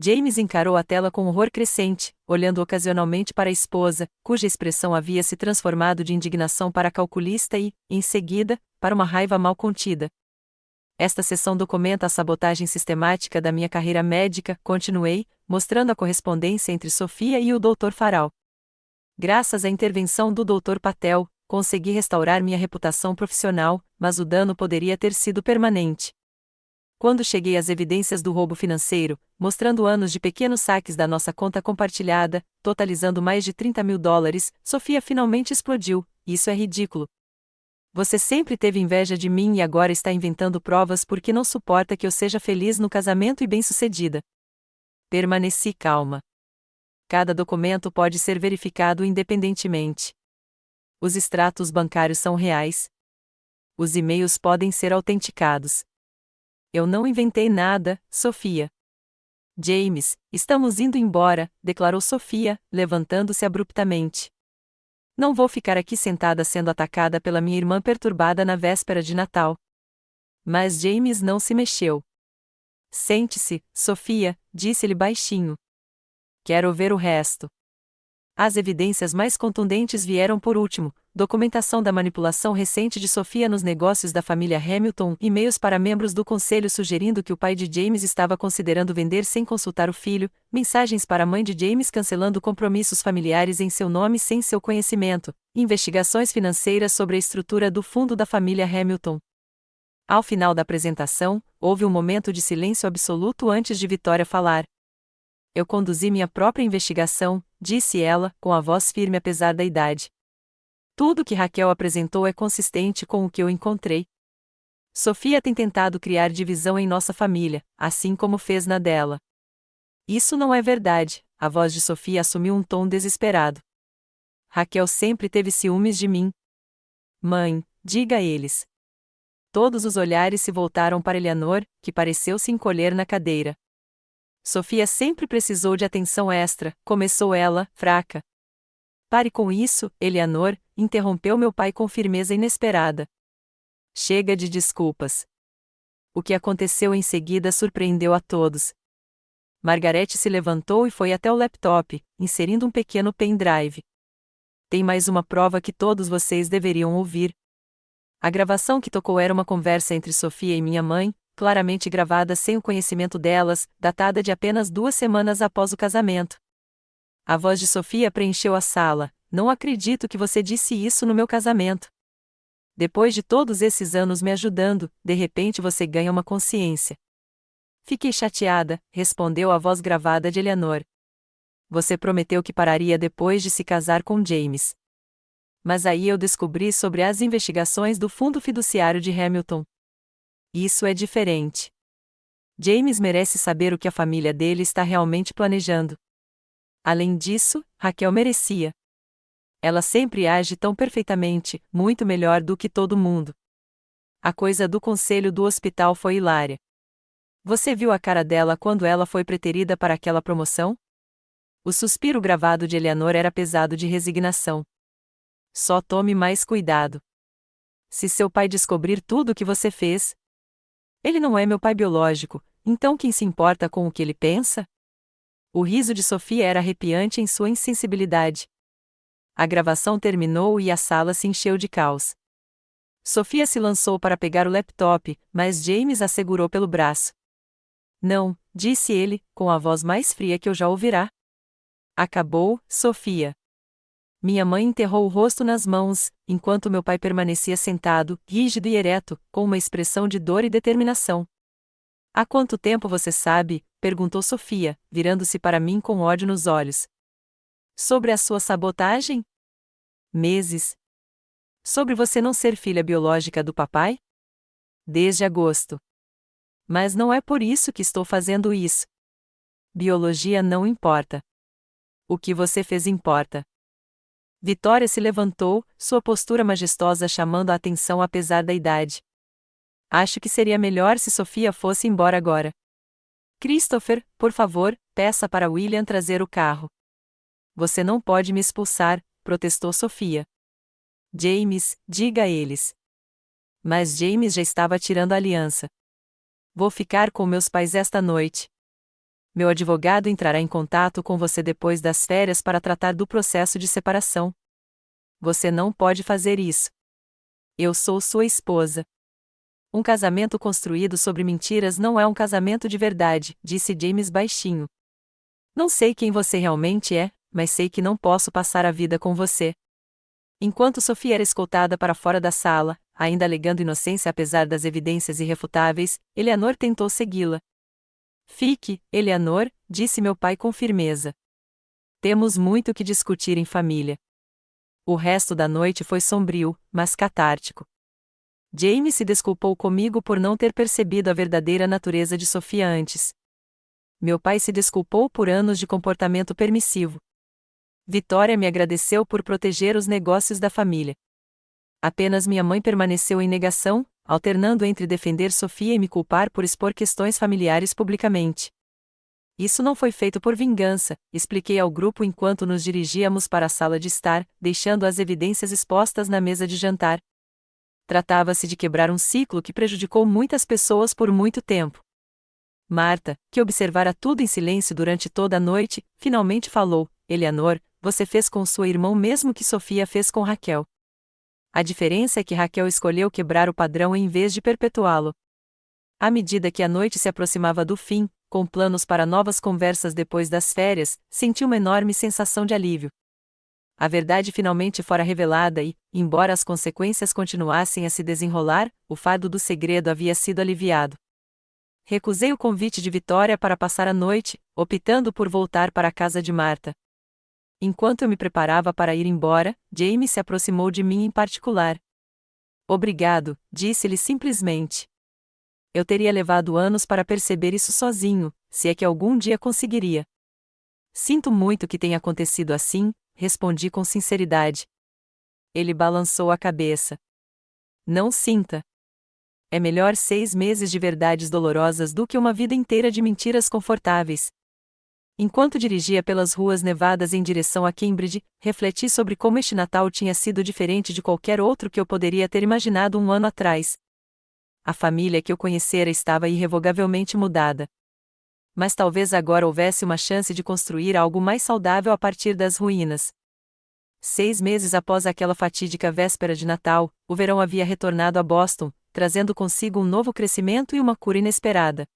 James encarou a tela com horror crescente, olhando ocasionalmente para a esposa, cuja expressão havia se transformado de indignação para calculista e, em seguida, para uma raiva mal contida. Esta seção documenta a sabotagem sistemática da minha carreira médica, continuei, mostrando a correspondência entre Sofia e o Dr. Farrell. Graças à intervenção do Dr. Patel, consegui restaurar minha reputação profissional, mas o dano poderia ter sido permanente. Quando cheguei às evidências do roubo financeiro, mostrando anos de pequenos saques da nossa conta compartilhada, totalizando mais de $30.000, Sofia finalmente explodiu. Isso é ridículo. Você sempre teve inveja de mim e agora está inventando provas porque não suporta que eu seja feliz no casamento e bem-sucedida. Permaneci calma. Cada documento pode ser verificado independentemente. Os extratos bancários são reais. Os e-mails podem ser autenticados. Eu não inventei nada, Sofia. James, estamos indo embora, declarou Sofia, levantando-se abruptamente. Não vou ficar aqui sentada sendo atacada pela minha irmã perturbada na véspera de Natal. Mas James não se mexeu. Sente-se, Sofia, disse-lhe baixinho. Quero ver o resto. As evidências mais contundentes vieram por último: documentação da manipulação recente de Sofia nos negócios da família Hamilton, e-mails para membros do conselho sugerindo que o pai de James estava considerando vender sem consultar o filho, mensagens para a mãe de James cancelando compromissos familiares em seu nome sem seu conhecimento, investigações financeiras sobre a estrutura do fundo da família Hamilton. Ao final da apresentação, houve um momento de silêncio absoluto antes de Vitória falar. Eu conduzi minha própria investigação, disse ela, com a voz firme apesar da idade. Tudo que Raquel apresentou é consistente com o que eu encontrei. Sofia tem tentado criar divisão em nossa família, assim como fez na dela. Isso não é verdade, a voz de Sofia assumiu um tom desesperado. Raquel sempre teve ciúmes de mim. Mãe, diga a eles. Todos os olhares se voltaram para Eleanor, que pareceu se encolher na cadeira. Sofia sempre precisou de atenção extra, começou ela, fraca. Pare com isso, Eleanor, interrompeu meu pai com firmeza inesperada. Chega de desculpas. O que aconteceu em seguida surpreendeu a todos. Margarete se levantou e foi até o laptop, inserindo um pequeno pendrive. Tem mais uma prova que todos vocês deveriam ouvir. A gravação que tocou era uma conversa entre Sofia e minha mãe, claramente gravada sem o conhecimento delas, datada de apenas 2 semanas após o casamento. A voz de Sofia preencheu a sala. Não acredito que você disse isso no meu casamento. Depois de todos esses anos me ajudando, de repente você ganha uma consciência. Fiquei chateada, respondeu a voz gravada de Eleanor. Você prometeu que pararia depois de se casar com James. Mas aí eu descobri sobre as investigações do fundo fiduciário de Hamilton. Isso é diferente. James merece saber o que a família dele está realmente planejando. Além disso, Raquel merecia. Ela sempre age tão perfeitamente, muito melhor do que todo mundo. A coisa do conselho do hospital foi hilária. Você viu a cara dela quando ela foi preterida para aquela promoção? O suspiro gravado de Eleanor era pesado de resignação. Só tome mais cuidado. Se seu pai descobrir tudo o que você fez... Ele não é meu pai biológico, então quem se importa com o que ele pensa? O riso de Sofia era arrepiante em sua insensibilidade. A gravação terminou e a sala se encheu de caos. Sofia se lançou para pegar o laptop, mas James a segurou pelo braço. Não, disse ele, com a voz mais fria que eu já ouvirá. Acabou, Sofia. Minha mãe enterrou o rosto nas mãos, enquanto meu pai permanecia sentado, rígido e ereto, com uma expressão de dor e determinação. Há quanto tempo você sabe? Perguntou Sofia, virando-se para mim com ódio nos olhos. Sobre a sua sabotagem? Meses. Sobre você não ser filha biológica do papai? Desde agosto. Mas não é por isso que estou fazendo isso. Biologia não importa. O que você fez importa. Vitória se levantou, sua postura majestosa chamando a atenção apesar da idade. Acho que seria melhor se Sofia fosse embora agora. Christopher, por favor, peça para William trazer o carro. Você não pode me expulsar, protestou Sofia. James, diga a eles. Mas James já estava tirando a aliança. Vou ficar com meus pais esta noite. Meu advogado entrará em contato com você depois das férias para tratar do processo de separação. Você não pode fazer isso. Eu sou sua esposa. Um casamento construído sobre mentiras não é um casamento de verdade, disse James baixinho. Não sei quem você realmente é, mas sei que não posso passar a vida com você. Enquanto Sofia era escoltada para fora da sala, ainda alegando inocência apesar das evidências irrefutáveis, Eleanor tentou segui-la. Fique, Eleanor, disse meu pai com firmeza. Temos muito que discutir em família. O resto da noite foi sombrio, mas catártico. James se desculpou comigo por não ter percebido a verdadeira natureza de Sofia antes. Meu pai se desculpou por anos de comportamento permissivo. Vitória me agradeceu por proteger os negócios da família. Apenas minha mãe permaneceu em negação, alternando entre defender Sofia e me culpar por expor questões familiares publicamente. Isso não foi feito por vingança, expliquei ao grupo enquanto nos dirigíamos para a sala de estar, deixando as evidências expostas na mesa de jantar. Tratava-se de quebrar um ciclo que prejudicou muitas pessoas por muito tempo. Marta, que observara tudo em silêncio durante toda a noite, finalmente falou: Eleanor, você fez com sua irmã o mesmo que Sofia fez com Raquel. A diferença é que Raquel escolheu quebrar o padrão em vez de perpetuá-lo. À medida que a noite se aproximava do fim, com planos para novas conversas depois das férias, senti uma enorme sensação de alívio. A verdade finalmente fora revelada e, embora as consequências continuassem a se desenrolar, o fardo do segredo havia sido aliviado. Recusei o convite de Vitória para passar a noite, optando por voltar para a casa de Marta. Enquanto eu me preparava para ir embora, James se aproximou de mim em particular. Obrigado, disse-lhe simplesmente. Eu teria levado anos para perceber isso sozinho, se é que algum dia conseguiria. Sinto muito que tenha acontecido assim, respondi com sinceridade. Ele balançou a cabeça. Não sinta. É melhor 6 meses de verdades dolorosas do que uma vida inteira de mentiras confortáveis. Enquanto dirigia pelas ruas nevadas em direção a Cambridge, refleti sobre como este Natal tinha sido diferente de qualquer outro que eu poderia ter imaginado um ano atrás. A família que eu conhecera estava irrevogavelmente mudada. Mas talvez agora houvesse uma chance de construir algo mais saudável a partir das ruínas. 6 meses após aquela fatídica véspera de Natal, o verão havia retornado a Boston, trazendo consigo um novo crescimento e uma cura inesperada.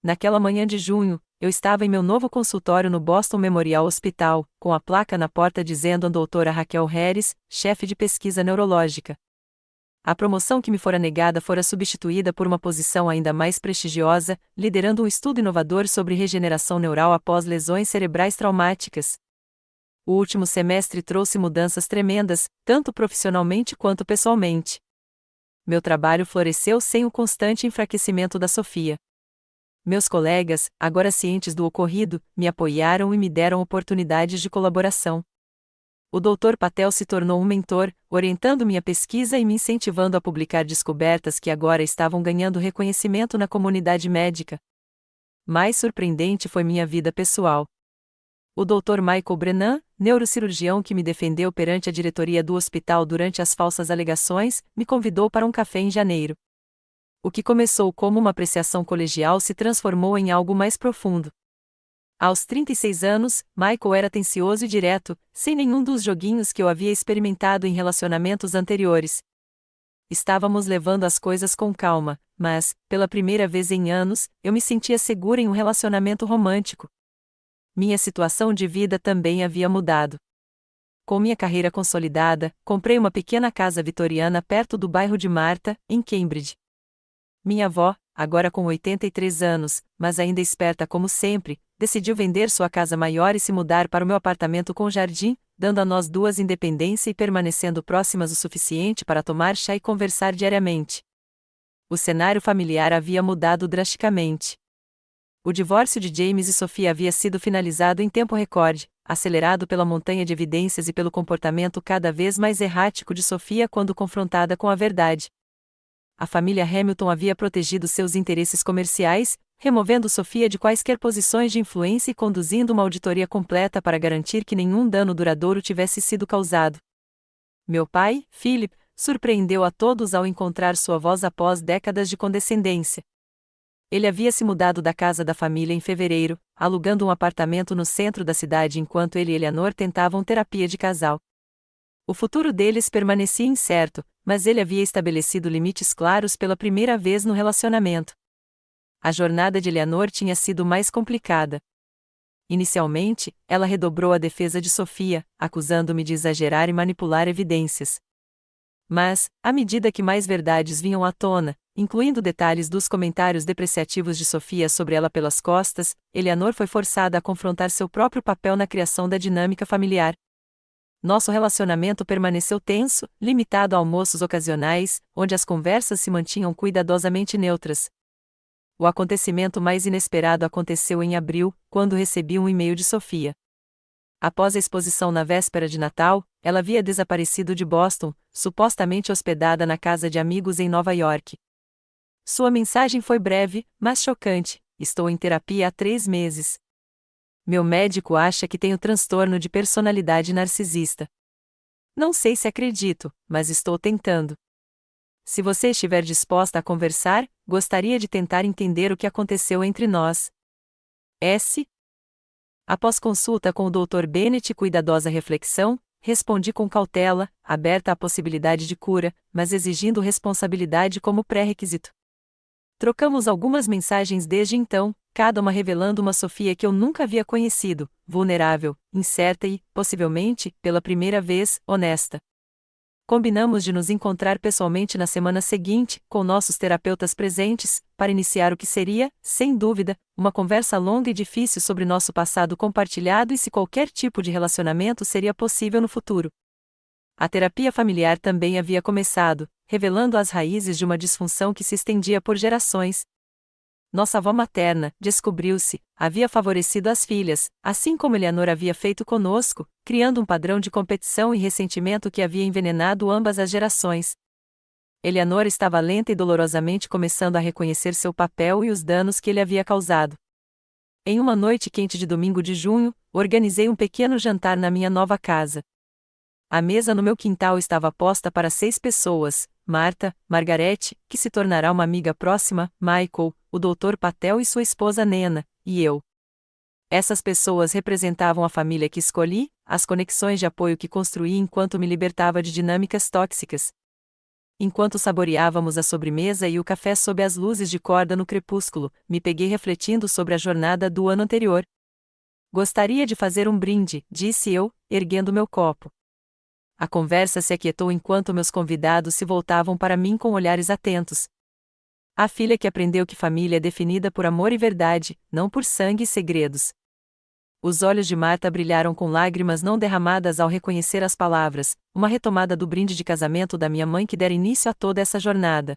Naquela manhã de junho, eu estava em meu novo consultório no Boston Memorial Hospital, com a placa na porta dizendo a doutora Raquel Harris, chefe de pesquisa neurológica. A promoção que me fora negada fora substituída por uma posição ainda mais prestigiosa, liderando um estudo inovador sobre regeneração neural após lesões cerebrais traumáticas. O último semestre trouxe mudanças tremendas, tanto profissionalmente quanto pessoalmente. Meu trabalho floresceu sem o constante enfraquecimento da Sofia. Meus colegas, agora cientes do ocorrido, me apoiaram e me deram oportunidades de colaboração. O Dr. Patel se tornou um mentor, orientando minha pesquisa e me incentivando a publicar descobertas que agora estavam ganhando reconhecimento na comunidade médica. Mais surpreendente foi minha vida pessoal. O Dr. Michael Brennan, neurocirurgião que me defendeu perante a diretoria do hospital durante as falsas alegações, me convidou para um café em janeiro. O que começou como uma apreciação colegial se transformou em algo mais profundo. Aos 36 anos, Michael era atencioso e direto, sem nenhum dos joguinhos que eu havia experimentado em relacionamentos anteriores. Estávamos levando as coisas com calma, mas, pela primeira vez em anos, eu me sentia segura em um relacionamento romântico. Minha situação de vida também havia mudado. Com minha carreira consolidada, comprei uma pequena casa vitoriana perto do bairro de Marta, em Cambridge. Minha avó, agora com 83 anos, mas ainda esperta como sempre, decidiu vender sua casa maior e se mudar para o meu apartamento com jardim, dando a nós duas independência e permanecendo próximas o suficiente para tomar chá e conversar diariamente. O cenário familiar havia mudado drasticamente. O divórcio de James e Sophia havia sido finalizado em tempo recorde, acelerado pela montanha de evidências e pelo comportamento cada vez mais errático de Sophia quando confrontada com a verdade. A família Hamilton havia protegido seus interesses comerciais, removendo Sophia de quaisquer posições de influência e conduzindo uma auditoria completa para garantir que nenhum dano duradouro tivesse sido causado. Meu pai, Philip, surpreendeu a todos ao encontrar sua voz após décadas de condescendência. Ele havia se mudado da casa da família em fevereiro, alugando um apartamento no centro da cidade enquanto ele e Eleanor tentavam terapia de casal. O futuro deles permanecia incerto, mas ele havia estabelecido limites claros pela primeira vez no relacionamento. A jornada de Eleanor tinha sido mais complicada. Inicialmente, ela redobrou a defesa de Sophia, acusando-me de exagerar e manipular evidências. Mas, à medida que mais verdades vinham à tona, incluindo detalhes dos comentários depreciativos de Sophia sobre ela pelas costas, Eleanor foi forçada a confrontar seu próprio papel na criação da dinâmica familiar. Nosso relacionamento permaneceu tenso, limitado a almoços ocasionais, onde as conversas se mantinham cuidadosamente neutras. O acontecimento mais inesperado aconteceu em abril, quando recebi um e-mail de Sophia. Após a exposição na véspera de Natal, ela havia desaparecido de Boston, supostamente hospedada na casa de amigos em Nova York. Sua mensagem foi breve, mas chocante: estou em terapia há 3 meses. Meu médico acha que tenho transtorno de personalidade narcisista. Não sei se acredito, mas estou tentando. Se você estiver disposta a conversar, gostaria de tentar entender o que aconteceu entre nós. S. Após consulta com o Dr. Bennett e cuidadosa reflexão, respondi com cautela, aberta à possibilidade de cura, mas exigindo responsabilidade como pré-requisito. Trocamos algumas mensagens desde então, cada uma revelando uma Sophia que eu nunca havia conhecido, vulnerável, incerta e, possivelmente, pela primeira vez, honesta. Combinamos de nos encontrar pessoalmente na semana seguinte, com nossos terapeutas presentes, para iniciar o que seria, sem dúvida, uma conversa longa e difícil sobre nosso passado compartilhado e se qualquer tipo de relacionamento seria possível no futuro. A terapia familiar também havia começado, revelando as raízes de uma disfunção que se estendia por gerações. Nossa avó materna, descobriu-se, havia favorecido as filhas, assim como Eleanor havia feito conosco, criando um padrão de competição e ressentimento que havia envenenado ambas as gerações. Eleanor estava lenta e dolorosamente começando a reconhecer seu papel e os danos que ele havia causado. Em uma noite quente de domingo de junho, organizei um pequeno jantar na minha nova casa. A mesa no meu quintal estava posta para 6 pessoas: Marta, Margarete, que se tornará uma amiga próxima, Michael, o Dr. Patel e sua esposa Nena, e eu. Essas pessoas representavam a família que escolhi, as conexões de apoio que construí enquanto me libertava de dinâmicas tóxicas. Enquanto saboreávamos a sobremesa e o café sob as luzes de corda no crepúsculo, me peguei refletindo sobre a jornada do ano anterior. Gostaria de fazer um brinde, disse eu, erguendo meu copo. A conversa se aquietou enquanto meus convidados se voltavam para mim com olhares atentos. A filha que aprendeu que família é definida por amor e verdade, não por sangue e segredos. Os olhos de Marta brilharam com lágrimas não derramadas ao reconhecer as palavras, uma retomada do brinde de casamento da minha mãe que dera início a toda essa jornada.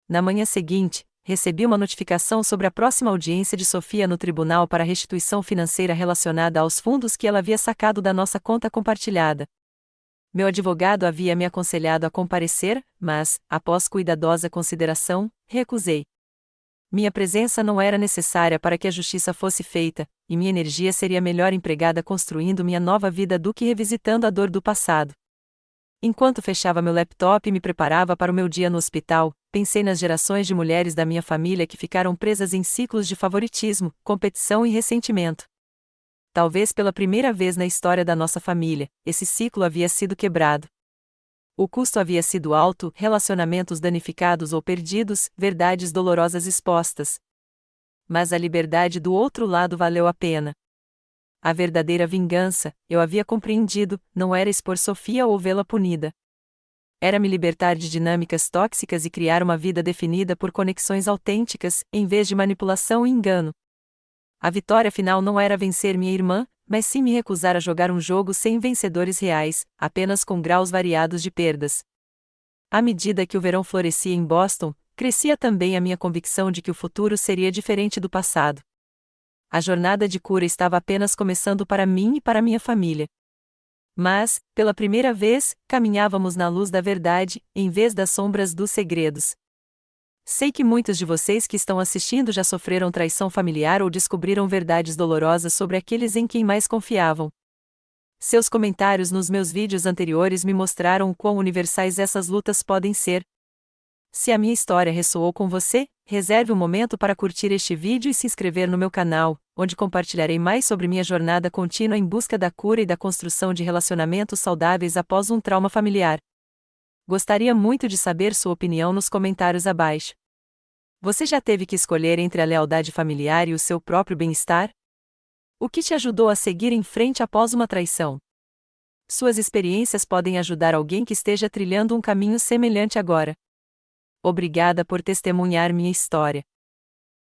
Na manhã seguinte, recebi uma notificação sobre a próxima audiência de Sofia no tribunal para restituição financeira relacionada aos fundos que ela havia sacado da nossa conta compartilhada. Meu advogado havia me aconselhado a comparecer, mas, após cuidadosa consideração, recusei. Minha presença não era necessária para que a justiça fosse feita, e minha energia seria melhor empregada construindo minha nova vida do que revisitando a dor do passado. Enquanto fechava meu laptop e me preparava para o meu dia no hospital, pensei nas gerações de mulheres da minha família que ficaram presas em ciclos de favoritismo, competição e ressentimento. Talvez pela primeira vez na história da nossa família, esse ciclo havia sido quebrado. O custo havia sido alto, relacionamentos danificados ou perdidos, verdades dolorosas expostas. Mas a liberdade do outro lado valeu a pena. A verdadeira vingança, eu havia compreendido, não era expor Sofia ou vê-la punida. Era me libertar de dinâmicas tóxicas e criar uma vida definida por conexões autênticas, em vez de manipulação e engano. A vitória final não era vencer minha irmã, mas sim me recusar a jogar um jogo sem vencedores reais, apenas com graus variados de perdas. À medida que o verão florescia em Boston, crescia também a minha convicção de que o futuro seria diferente do passado. A jornada de cura estava apenas começando para mim e para minha família. Mas, pela primeira vez, caminhávamos na luz da verdade, em vez das sombras dos segredos. Sei que muitos de vocês que estão assistindo já sofreram traição familiar ou descobriram verdades dolorosas sobre aqueles em quem mais confiavam. Seus comentários nos meus vídeos anteriores me mostraram o quão universais essas lutas podem ser. Se a minha história ressoou com você, reserve um momento para curtir este vídeo e se inscrever no meu canal, onde compartilharei mais sobre minha jornada contínua em busca da cura e da construção de relacionamentos saudáveis após um trauma familiar. Gostaria muito de saber sua opinião nos comentários abaixo. Você já teve que escolher entre a lealdade familiar e o seu próprio bem-estar? O que te ajudou a seguir em frente após uma traição? Suas experiências podem ajudar alguém que esteja trilhando um caminho semelhante agora. Obrigada por testemunhar minha história.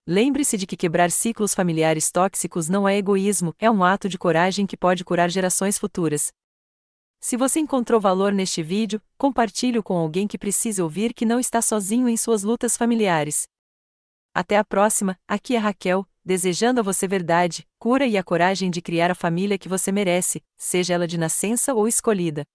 Lembre-se de que quebrar ciclos familiares tóxicos não é egoísmo, é um ato de coragem que pode curar gerações futuras. Se você encontrou valor neste vídeo, compartilhe-o com alguém que precise ouvir que não está sozinho em suas lutas familiares. Até a próxima, aqui é Raquel, desejando a você verdade, cura e a coragem de criar a família que você merece, seja ela de nascença ou escolhida.